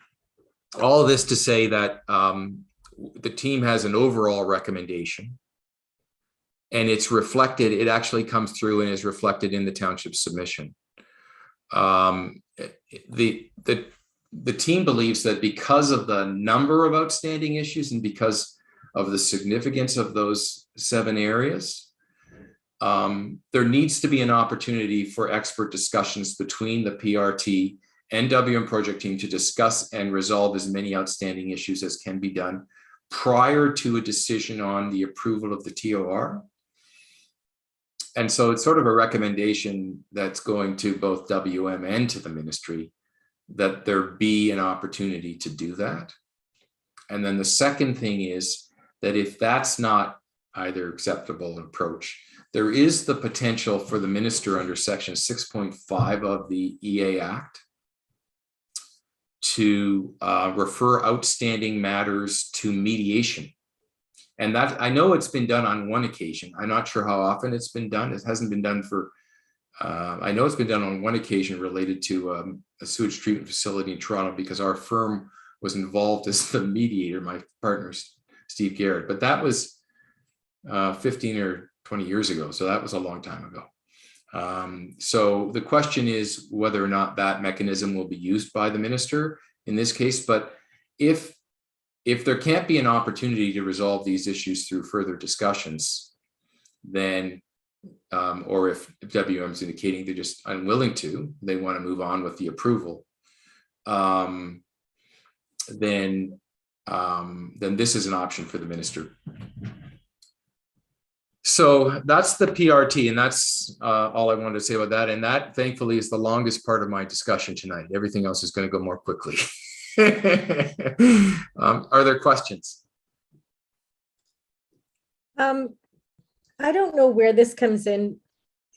all of this to say that the team has an overall recommendation, and it's reflected, it actually comes through and is reflected in the township submission. The team believes that because of the number of outstanding issues and because of the significance of those 7 areas, there needs to be an opportunity for expert discussions between the PRT and WM project team to discuss and resolve as many outstanding issues as can be done prior to a decision on the approval of the TOR. And so it's sort of a recommendation that's going to both WM and to the ministry that there be an opportunity to do that. And then the second thing is that if that's not either acceptable approach, there is the potential for the minister under section 6.5 of the EA Act to refer outstanding matters to mediation. And that, I know it's been done on one occasion. I'm not sure how often it's been done. It hasn't been done for, I know it's been done on one occasion related to a sewage treatment facility in Toronto, because our firm was involved as the mediator, my partner, Steve Garrett. But that was 15 or 20 years ago. So that was a long time ago. So the question is whether or not that mechanism will be used by the minister in this case. But if there can't be an opportunity to resolve these issues through further discussions, then, or if WM is indicating they're just unwilling to, they want to move on with the approval, then this is an option for the minister. So that's the PRT, and that's all I wanted to say about that. And that, thankfully, is the longest part of my discussion tonight. Everything else is going to go more quickly. Are there questions? I don't know where this comes in,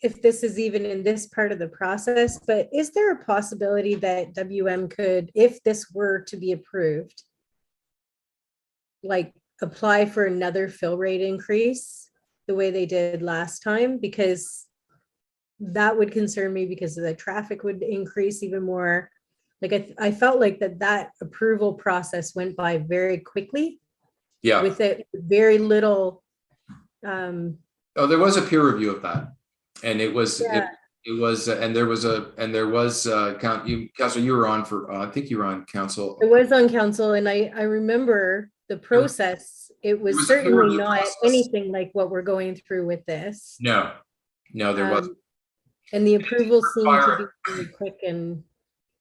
if this is even in this part of the process, but is there a possibility that WM could, if this were to be approved, like apply for another fill rate increase the way they did last time? Because that would concern me, because the traffic would increase even more. Like I felt like that approval process went by very quickly. Yeah. With it very little. Oh, there was a peer review of that, and it was, yeah. it was, and there was Council, you were on for, I think you were on council. It was on council, and I remember the process. It was certainly not anything like what we're going through with this. No, there wasn't. And the approval seemed to be really quick and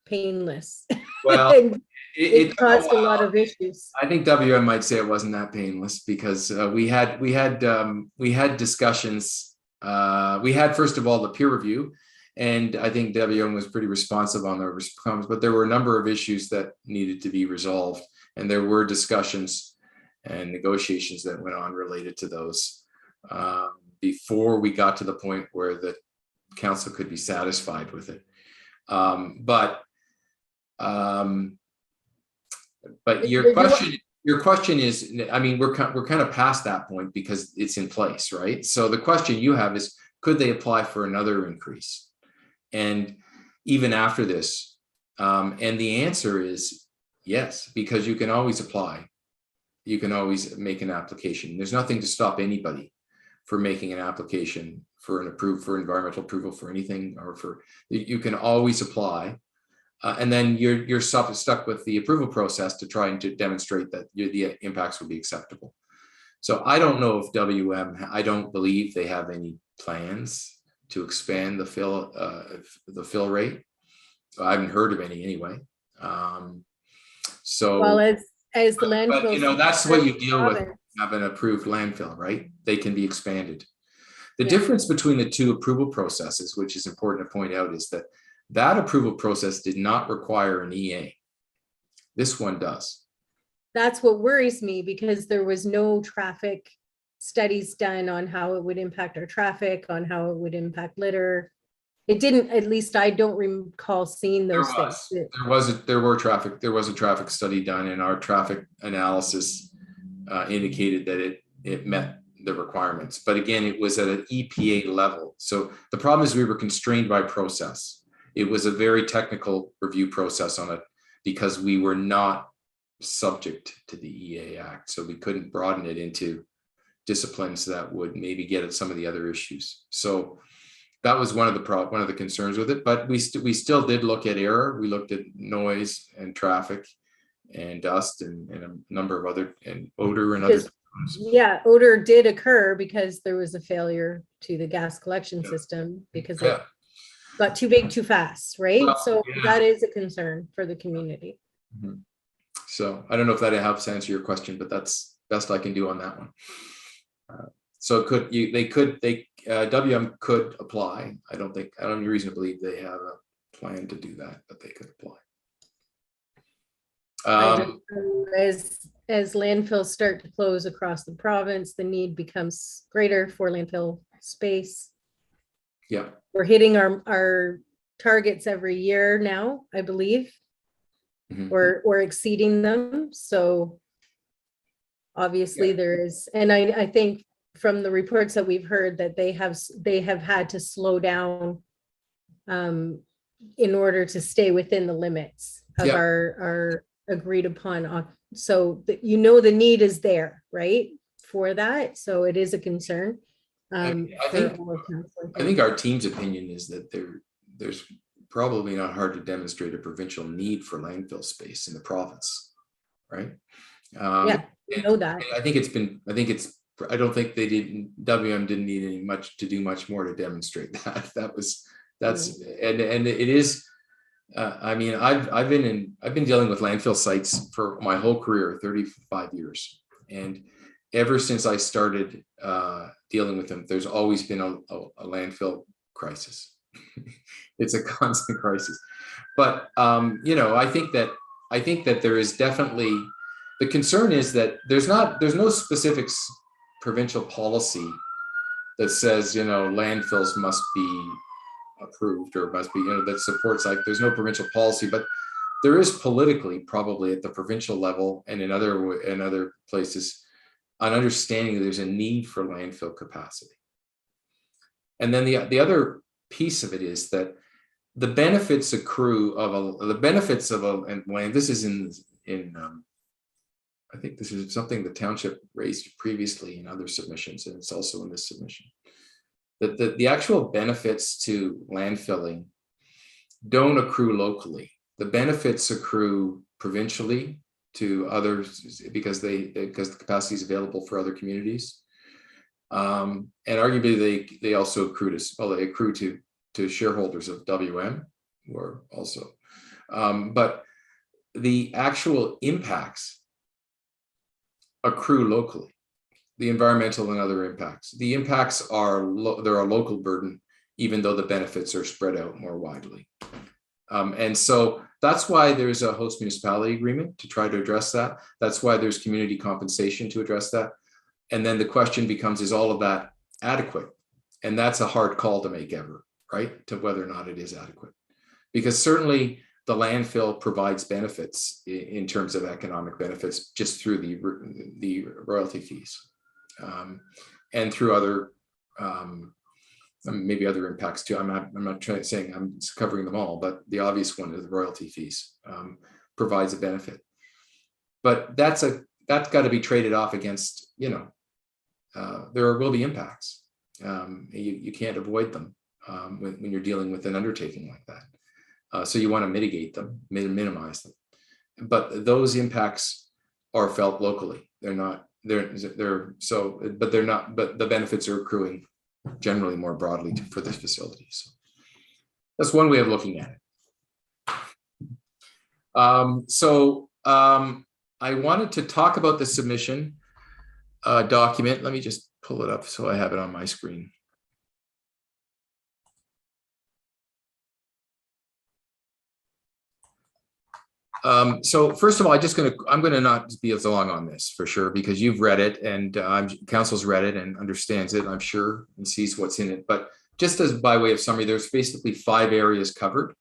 painless. Well, it caused a lot of issues. I think WM might say it wasn't that painless, because we had discussions. We had, first of all, the peer review, and I think WM was pretty responsive on their response, but there were a number of issues that needed to be resolved, and there were discussions and negotiations that went on related to those before we got to the point where the council could be satisfied with it. But your question, your question is, I mean, we're kind of past that point because it's in place, right? So the question you have is, could they apply for another increase? And even after this, and the answer is yes, because you can always apply. You can always make an application. There's nothing to stop anybody for making an application for environmental approval for anything, or you can always apply. And then you're stuck with the approval process to try and to demonstrate that the impacts will be acceptable. So I don't know if WM, I don't believe they have any plans to expand the fill rate. I haven't heard of any anyway. So Well, as the landfill, but, you know, that's what you deal with. Have an approved landfill, right? They can be expanded. The difference between the two approval processes, which is important to point out, is that that approval process did not require an EA. This one does. That's what worries me, because there was no traffic studies done on how it would impact our traffic, on how it would impact litter. It didn't, at least I don't recall seeing those things. There was a traffic study done, and our traffic analysis indicated that it met the requirements. But again, it was at an EPA level. So the problem is we were constrained by process. It was a very technical review process on it because we were not subject to the EA Act. So we couldn't broaden it into disciplines that would maybe get at some of the other issues. So that was one of the concerns with it. But we still did look at error. We looked at noise and traffic and dust and a number of other, and odor and other things. Yeah, odor did occur because there was a failure to the gas collection system because it got too big too fast, right? Well, so that is a concern for the community. Mm-hmm. So I don't know if that helps answer your question, but that's best I can do on that one. So WM could apply. I don't have any reason to believe they have a plan to do that, but they could apply. As landfills start to close across the province, the need becomes greater for landfill space. Yeah, we're hitting our targets every year now, I believe. Mm-hmm. We're exceeding them. So obviously there is, and I think from the reports that we've heard that they have had to slow down in order to stay within the limits of our agreed upon. So that, you know, the need is there, right, for that. So it is a concern. I think our team's opinion is that there's probably not hard to demonstrate a provincial need for landfill space in the province, right? Yeah, you know that. I don't think WM didn't need to do much more to demonstrate that. And it is. I mean, I've been dealing with landfill sites for my whole career, 35 years, and ever since I started dealing with them, there's always been a landfill crisis. It's a constant crisis. But you know, I think that there is definitely, the concern is that there's no specific provincial policy that says, you know, landfills must be approved or must be, you know, that supports, like, there's no provincial policy, but there is politically, probably at the provincial level and in other places, an understanding that there's a need for landfill capacity. And then the other piece of it is that the benefits accrue and land. This is in I think this is something the township raised previously in other submissions, and it's also in this submission. That the actual benefits to landfilling don't accrue locally. The benefits accrue provincially to others because the capacity is available for other communities, and arguably they also accrue to shareholders of WM, or also, but the actual impacts accrue locally. The environmental and other impacts. The impacts they're a local burden, even though the benefits are spread out more widely. And so that's why there's a host municipality agreement to try to address that. That's why there's community compensation to address that. And then the question becomes, is all of that adequate? And that's a hard call to make ever, right? To whether or not it is adequate. Because certainly the landfill provides benefits in terms of economic benefits just through the royalty fees, and through other maybe other impacts too. I'm not saying I'm covering them all, but the obvious one is the royalty fees provides a benefit. But that's got to be traded off against, there will be impacts. You can't avoid them when you're dealing with an undertaking like that. So you want to mitigate them, minimize them. But those impacts are felt locally. But the benefits are accruing generally more broadly for this facility. So that's one way of looking at it. I wanted to talk about the submission document. Let me just pull it up so I have it on my screen. So first of all, I'm going to not be as long on this for sure, because you've read it and council's read it and understands it, I'm sure, and sees what's in it. But just as by way of summary, there's basically 5 areas covered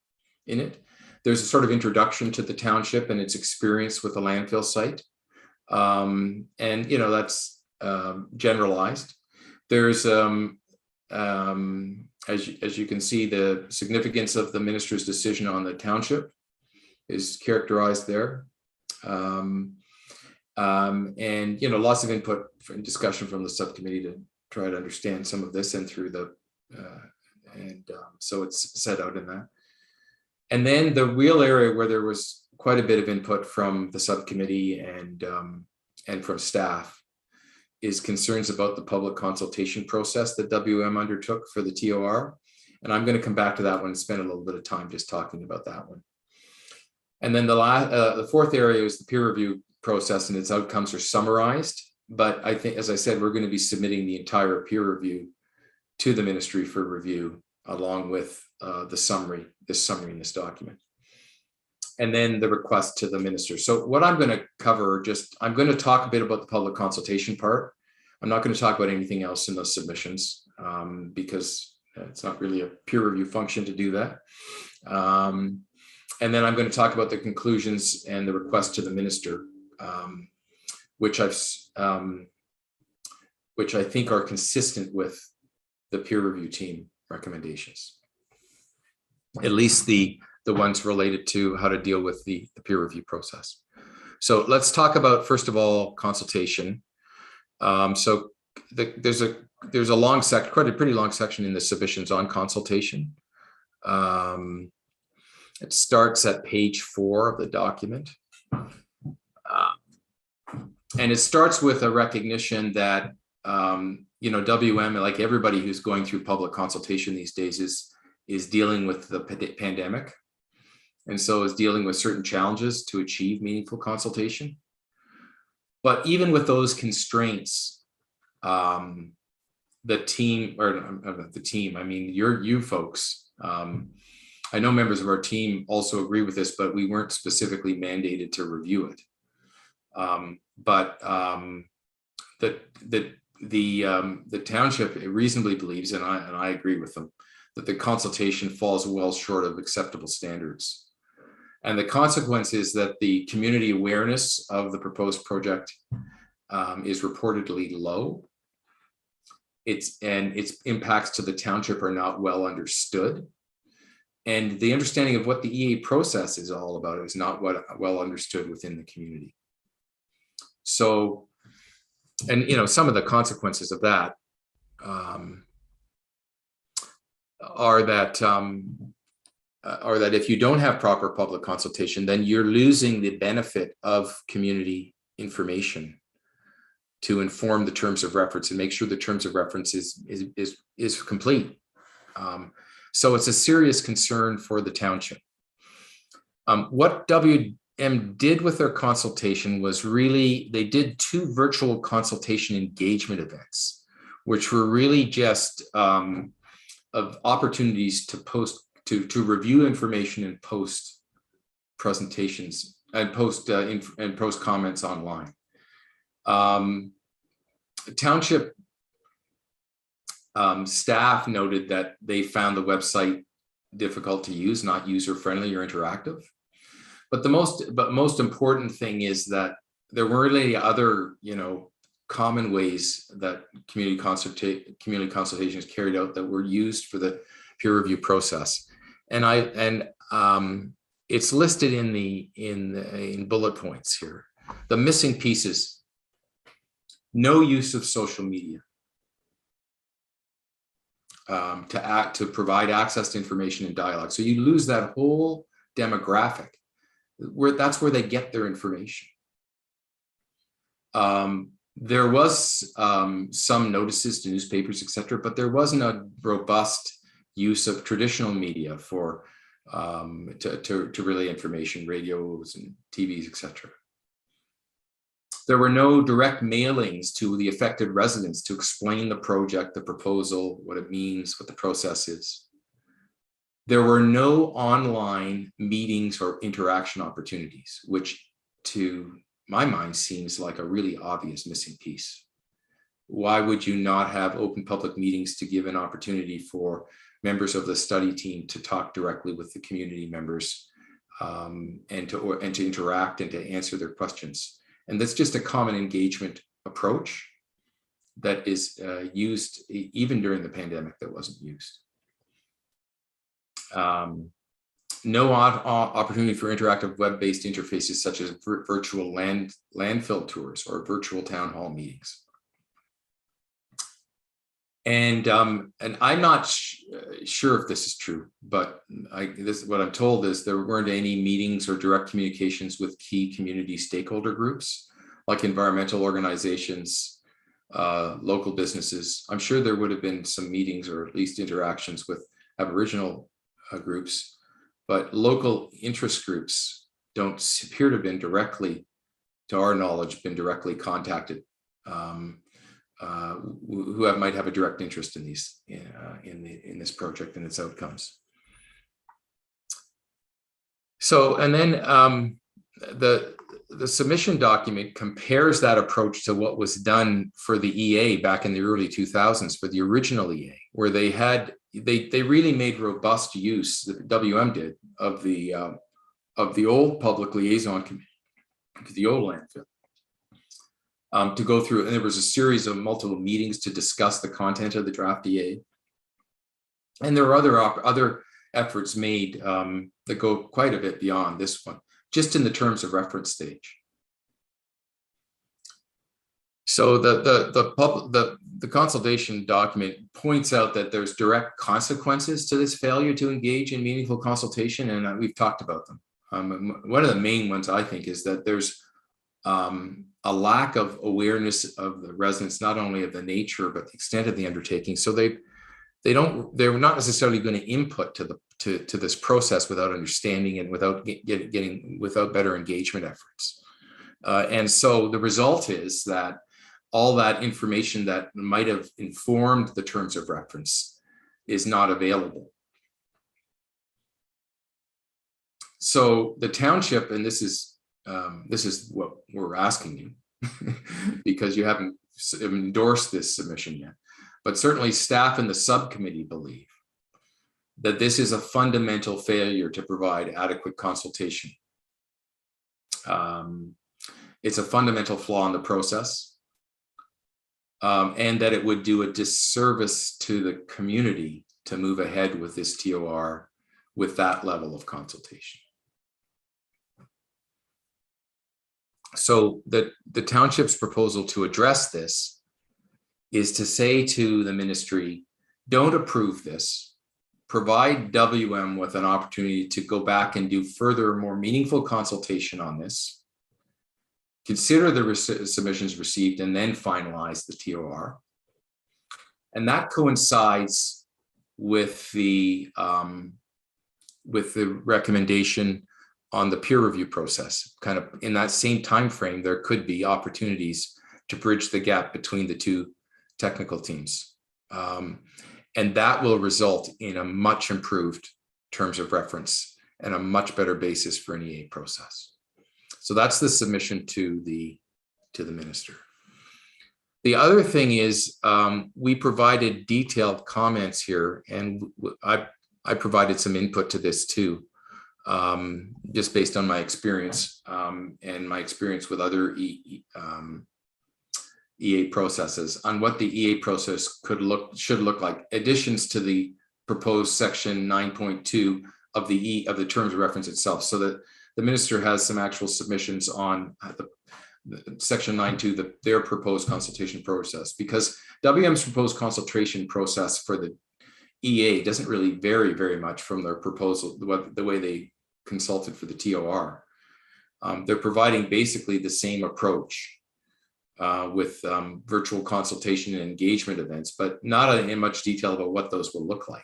in it. There's a sort of introduction to the township and its experience with the landfill site. And, that's generalized. There's, as you can see, the significance of the minister's decision on the township is characterized there. And, lots of input and discussion from the subcommittee to try to understand some of this and through the, so it's set out in that. And then the real area where there was quite a bit of input from the subcommittee and from staff is concerns about the public consultation process that WM undertook for the TOR. And I'm going to come back to that one and spend a little bit of time just talking about that one. And then the fourth area is the peer review process, and its outcomes are summarized. But I think, as I said, we're going to be submitting the entire peer review to the ministry for review, along with this summary in this document. And then the request to the minister. So what I'm going to cover, I'm going to talk a bit about the public consultation part. I'm not going to talk about anything else in those submissions because it's not really a peer review function to do that. And then I'm going to talk about the conclusions and the request to the minister, which I think are consistent with the peer review team recommendations, at least the ones related to how to deal with the peer review process. So let's talk about, first of all, consultation. So there's a long section, quite a pretty long section in the submissions on consultation. It starts at page 4 of the document. And it starts with a recognition that, WM, like everybody who's going through public consultation these days, is dealing with the pandemic. And so is dealing with certain challenges to achieve meaningful consultation. But even with those constraints, the team, I mean, you folks, I know members of our team also agree with this, but we weren't specifically mandated to review it. The township reasonably believes, and I agree with them, that the consultation falls well short of acceptable standards. And the consequence is that the community awareness of the proposed project is reportedly low. Its impacts to the township are not well understood. And the understanding of what the EA process is all about is not well understood within the community. So, and some of the consequences of that are that if you don't have proper public consultation, then you're losing the benefit of community information to inform the terms of reference and make sure the terms of reference is complete. So it's a serious concern for the township. What WM did with their consultation was really, they did 2 virtual consultation engagement events, which were really just of opportunities to review information and post presentations and post comments online. Township staff noted that they found the website difficult to use, not user-friendly or interactive. But the most important thing is that there were really other, common ways that community consultation is carried out that were used for the peer review process. And it's listed in bullet points here. The missing pieces: no use of social media to provide access to information and dialogue. So you lose that whole demographic that's where they get their information. There was some notices to newspapers, etc., but there wasn't a robust use of traditional media for to relay information, radios and TVs, etc. There were no direct mailings to the affected residents to explain the project, the proposal, what it means, what the process is. There were no online meetings or interaction opportunities, which to my mind seems like a really obvious missing piece. Why would you not have open public meetings to give an opportunity for members of the study team to talk directly with the community members and to interact and to answer their questions? And that's just a common engagement approach that is used even during the pandemic that wasn't used. No opportunity for interactive web-based interfaces such as virtual landfill tours or virtual town hall meetings. And I'm not sure if this is true, but what I'm told is there weren't any meetings or direct communications with key community stakeholder groups like environmental organizations, local businesses. I'm sure there would have been some meetings or at least interactions with Aboriginal groups, but local interest groups don't appear to have been directly, to our knowledge, been directly contacted. Who might have a direct interest in these in this project and its outcomes. So, and then the submission document compares that approach to what was done for the EA back in the early 2000s for the original EA, where they really made robust use, the WM did, of the old public liaison committee to the old landfill. To go through, and there was a series of multiple meetings to discuss the content of the draft EA. And there were other efforts made that go quite a bit beyond this one, just in the terms of reference stage. So the consultation document points out that there's direct consequences to this failure to engage in meaningful consultation, and we've talked about them. One of the main ones, I think, is that there's a lack of awareness of the residents, not only of the nature but the extent of the undertaking. So they're not necessarily going to input to this process without understanding and without better engagement efforts. And so the result is that all that information that might have informed the terms of reference is not available. So the township, and this is what we're asking you because you haven't endorsed this submission yet, but certainly staff in the subcommittee believe that this is a fundamental failure to provide adequate consultation. It's a fundamental flaw in the process, and that it would do a disservice to the community to move ahead with this TOR with that level of consultation. So the township's proposal to address this is to say to the ministry, don't approve this, provide WM with an opportunity to go back and do further, more meaningful consultation on this, consider the submissions received, and then finalize the TOR. And that coincides with the recommendation on the peer review process. Kind of in that same time frame, there could be opportunities to bridge the gap between the two technical teams. And that will result in a much improved terms of reference and a much better basis for an EA process. So that's the submission to the minister. The other thing is we provided detailed comments here, and I provided some input to this too, just based on my experience and my experience with other EA processes on what the EA process should look like. Additions to the proposed section 9.2 of the terms of reference itself, so that the minister has some actual submissions on the section 9.2, their proposed consultation process, because WM's proposed consultation process for the EA doesn't really vary very much from their proposal, the way they consulted for the TOR. They're providing basically the same approach with virtual consultation and engagement events, but not in much detail about what those will look like.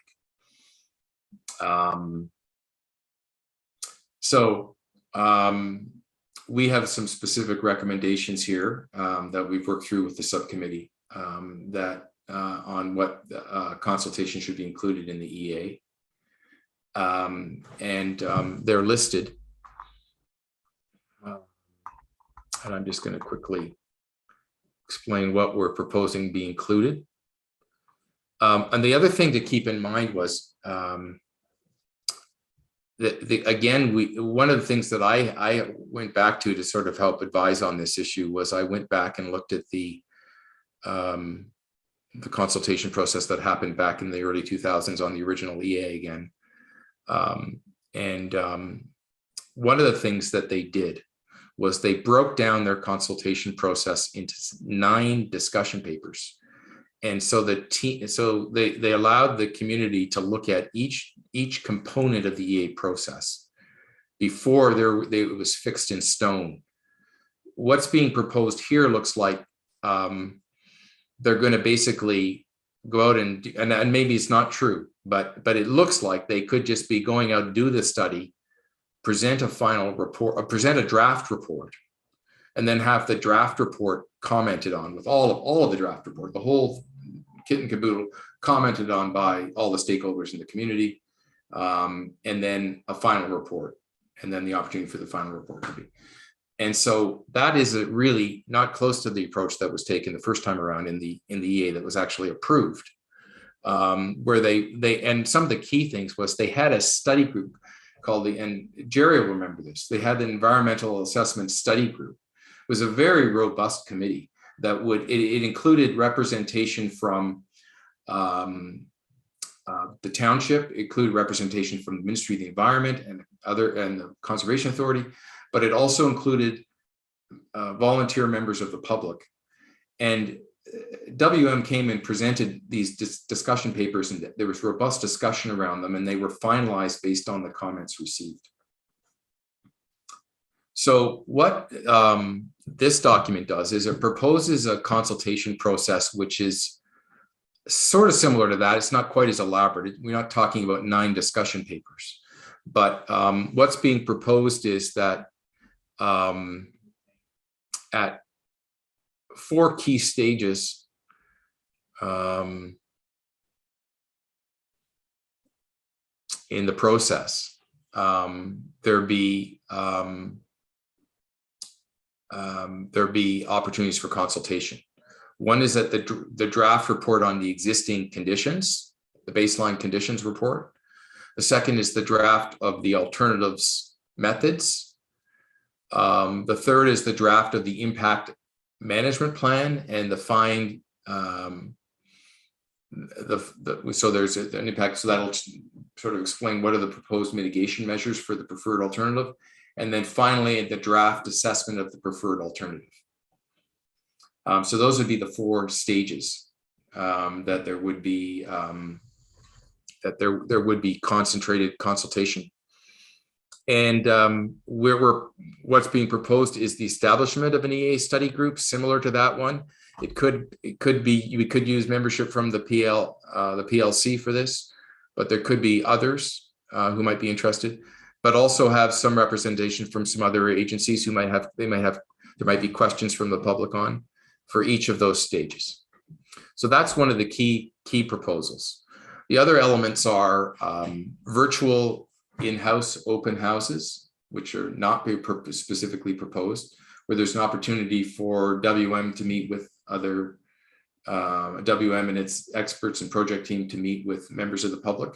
We have some specific recommendations here that we've worked through with the subcommittee on what consultation should be included in the EA. They're listed. And I'm just going to quickly explain what we're proposing be included. And the other thing to keep in mind was one of the things that I went back to sort of help advise on this issue was I went back and looked at the consultation process that happened back in the early 2000s on the original EA again. One of the things that they did was they broke down their consultation process into 9 discussion papers. And so they allowed the community to look at each component of the EA process before it was fixed in stone. What's being proposed here looks like they're going to basically go out and maybe it's not true, but it looks like they could just be going out and do the study, present a final report, or present a draft report, and then have the draft report commented on with all of the draft report, the whole kit and caboodle commented on by all the stakeholders in the community, and then a final report, and then the opportunity for the final report to be. And so that is really not close to the approach that was taken the first time around in the EA that was actually approved, where and some of the key things was they had a study group called and Jerry will remember this, they had the Environmental Assessment Study Group. It was a very robust committee that it included representation from the township, included representation from the Ministry of the Environment and the Conservation Authority, but it also included volunteer members of the public. And WM came and presented these discussion papers, and there was robust discussion around them, and they were finalized based on the comments received. So what this document does is it proposes a consultation process, which is sort of similar to that. It's not quite as elaborate. We're not talking about 9 discussion papers, but what's being proposed is that at 4 key stages in the process, there be opportunities for consultation. One is that the draft report on the existing conditions, the baseline conditions report. The second is the draft of the alternatives methods. The third is the draft of the impact management plan and the find. So there's an impact. So that'll sort of explain what are the proposed mitigation measures for the preferred alternative. And then finally, the draft assessment of the preferred alternative. So those would be the 4 stages that there would be there would be concentrated consultation. And what's being proposed is the establishment of an EA study group similar to that one. It could be we could use membership from the PLC for this, but there could be others who might be interested, but also have some representation from some other agencies who there might be questions from the public on for each of those stages. So that's one of the key proposals. The other elements are virtual in-house open houses, which are not specifically proposed, where there's an opportunity for WM to meet with other WM and its experts and project team to meet with members of the public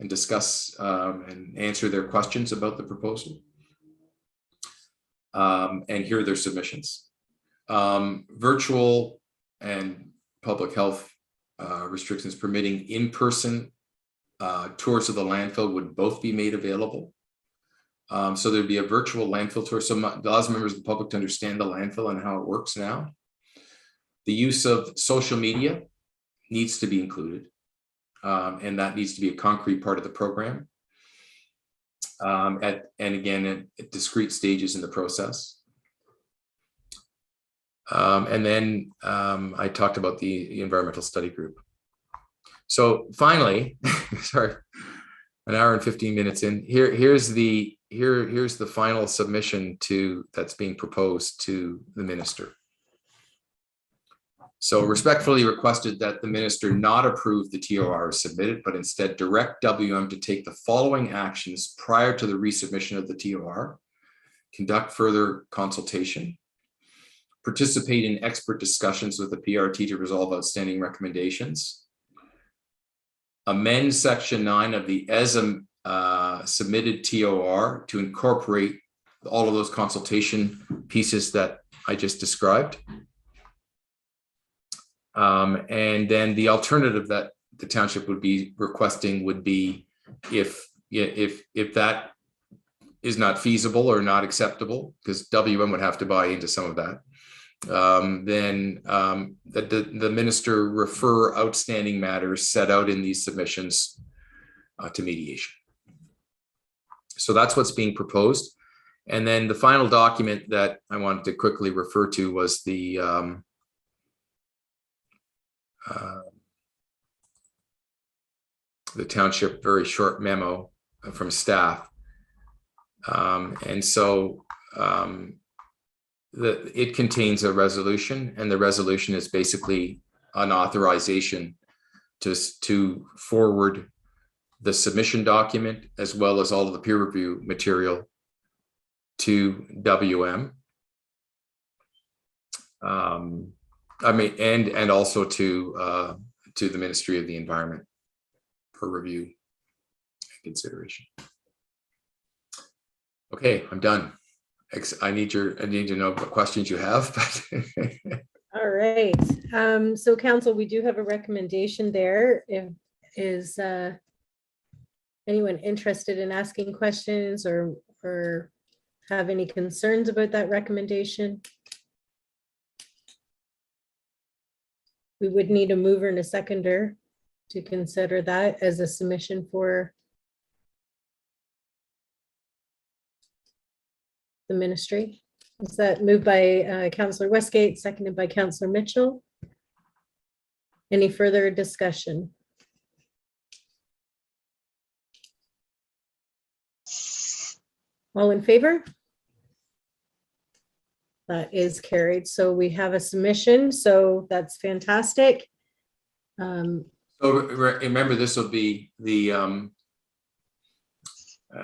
and discuss and answer their questions about the proposal and hear their submissions. Virtual and public health restrictions permitting in-person tours of the landfill would both be made available. So there'd be a virtual landfill tour, so it allows members of the public to understand the landfill and how it works now. The use of social media needs to be included, and that needs to be a concrete part of the program. And again, at discrete stages in the process. And then I talked about the environmental study group. So finally, sorry, an hour and 15 minutes in. Here's the final submission that's being proposed to the minister. So respectfully requested that the minister not approve the TOR as submitted, but instead direct WM to take the following actions prior to the resubmission of the TOR: conduct further consultation, participate in expert discussions with the PRT to resolve outstanding recommendations, amend section 9 of the ESM submitted TOR to incorporate all of those consultation pieces that I just described. And then the alternative that the township would be requesting would be if that is not feasible or not acceptable, because WM would have to buy into some of that, then that the minister refer outstanding matters set out in these submissions to mediation. So that's what's being proposed. And then the final document that I wanted to quickly refer to was the township very short memo from staff. And so it contains a resolution, and the resolution is basically an authorization to forward the submission document as well as all of the peer review material to WM. I mean, and also to the Ministry of the Environment for review and consideration. Okay, I'm done. I need to know what questions you have. But All right. So council, we do have a recommendation there. Is anyone interested in asking questions or have any concerns about that recommendation? We would need a mover and a seconder to consider that as a submission for the ministry. Is that moved by Councillor Westgate, seconded by Councillor Mitchell? Any further discussion? All in favor? That is carried. So we have a submission. So that's fantastic. so remember, this will be the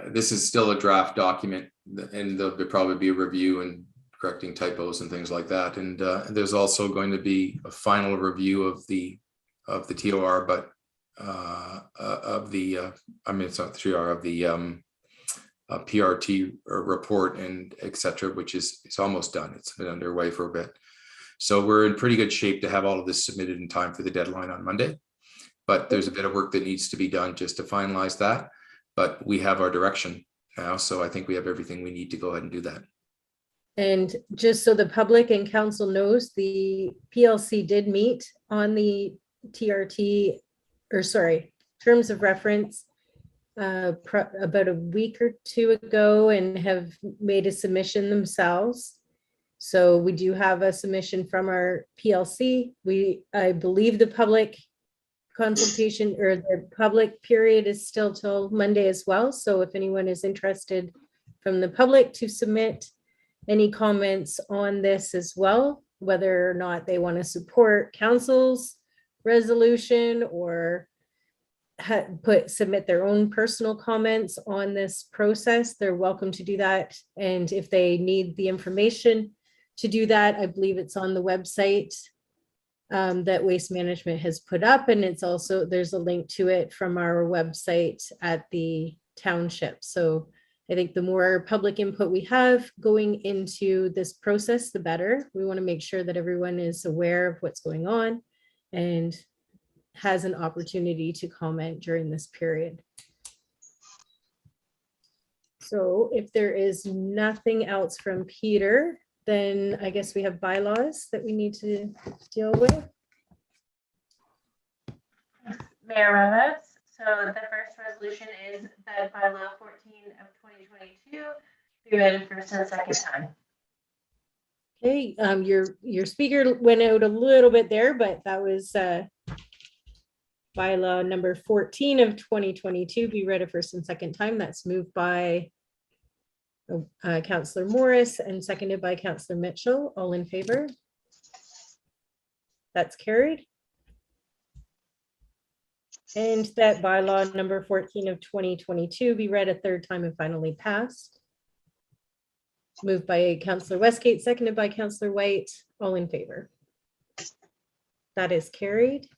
this is still a draft document, and there'll probably be a review and correcting typos and things like that. And there's also going to be a final review of the TOR, but of the I mean, it's not the TOR, of the PRT report and etc., which is almost done. It's been underway for a bit. So we're in pretty good shape to have all of this submitted in time for the deadline on Monday. But there's a bit of work that needs to be done just to finalize that. But we have our direction now, so I think we have everything we need to go ahead and do that. And just so the public and council knows, the PLC did meet on the TRT, or sorry, terms of reference about a week or two ago and have made a submission themselves. So we do have a submission from our PLC. I believe the public consultation or the public period is still till Monday as well. So if anyone is interested from the public to submit any comments on this as well, whether or not they want to support council's resolution or submit their own personal comments on this process, they're welcome to do that. And if they need the information to do that, I believe it's on the website that Waste Management has put up, and it's also, there's a link to it from our website at the township. So I think the more public input we have going into this process, the better. We want to make sure that everyone is aware of what's going on and has an opportunity to comment during this period. So if there is nothing else from Peter, then I guess we have bylaws that we need to deal with. Mayor Revis, so the first resolution is that bylaw 14 of 2022 be read first and second time. Okay, your speaker went out a little bit there, but that was bylaw number 14 of 2022 be read a first and second time. That's moved by Councillor Morris and seconded by Councillor Mitchell. All in favor? That's carried. And that bylaw number 14 of 2022 be read a third time and finally passed. Moved by Councillor Westgate, seconded by Councillor White. All in favor? That is carried.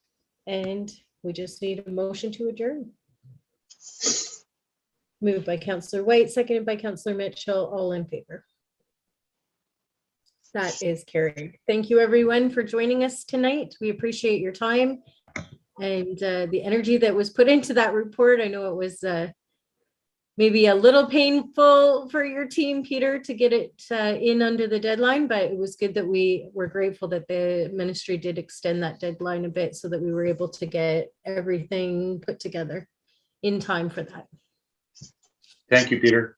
And we just need a motion to adjourn. Moved by Councillor White, seconded by Councillor Mitchell. All in favor? That is carried. Thank you, everyone, for joining us tonight. We appreciate your time and the energy that was put into that report. I know it was maybe a little painful for your team, Peter, to get it in under the deadline, but it was good that we were grateful that the ministry did extend that deadline a bit so that we were able to get everything put together in time for that. Thank you, Peter.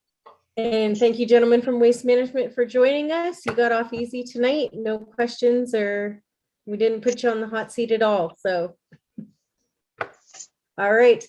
And thank you, gentlemen from Waste Management, for joining us. You got off easy tonight. No questions, or we didn't put you on the hot seat at all. So, all right.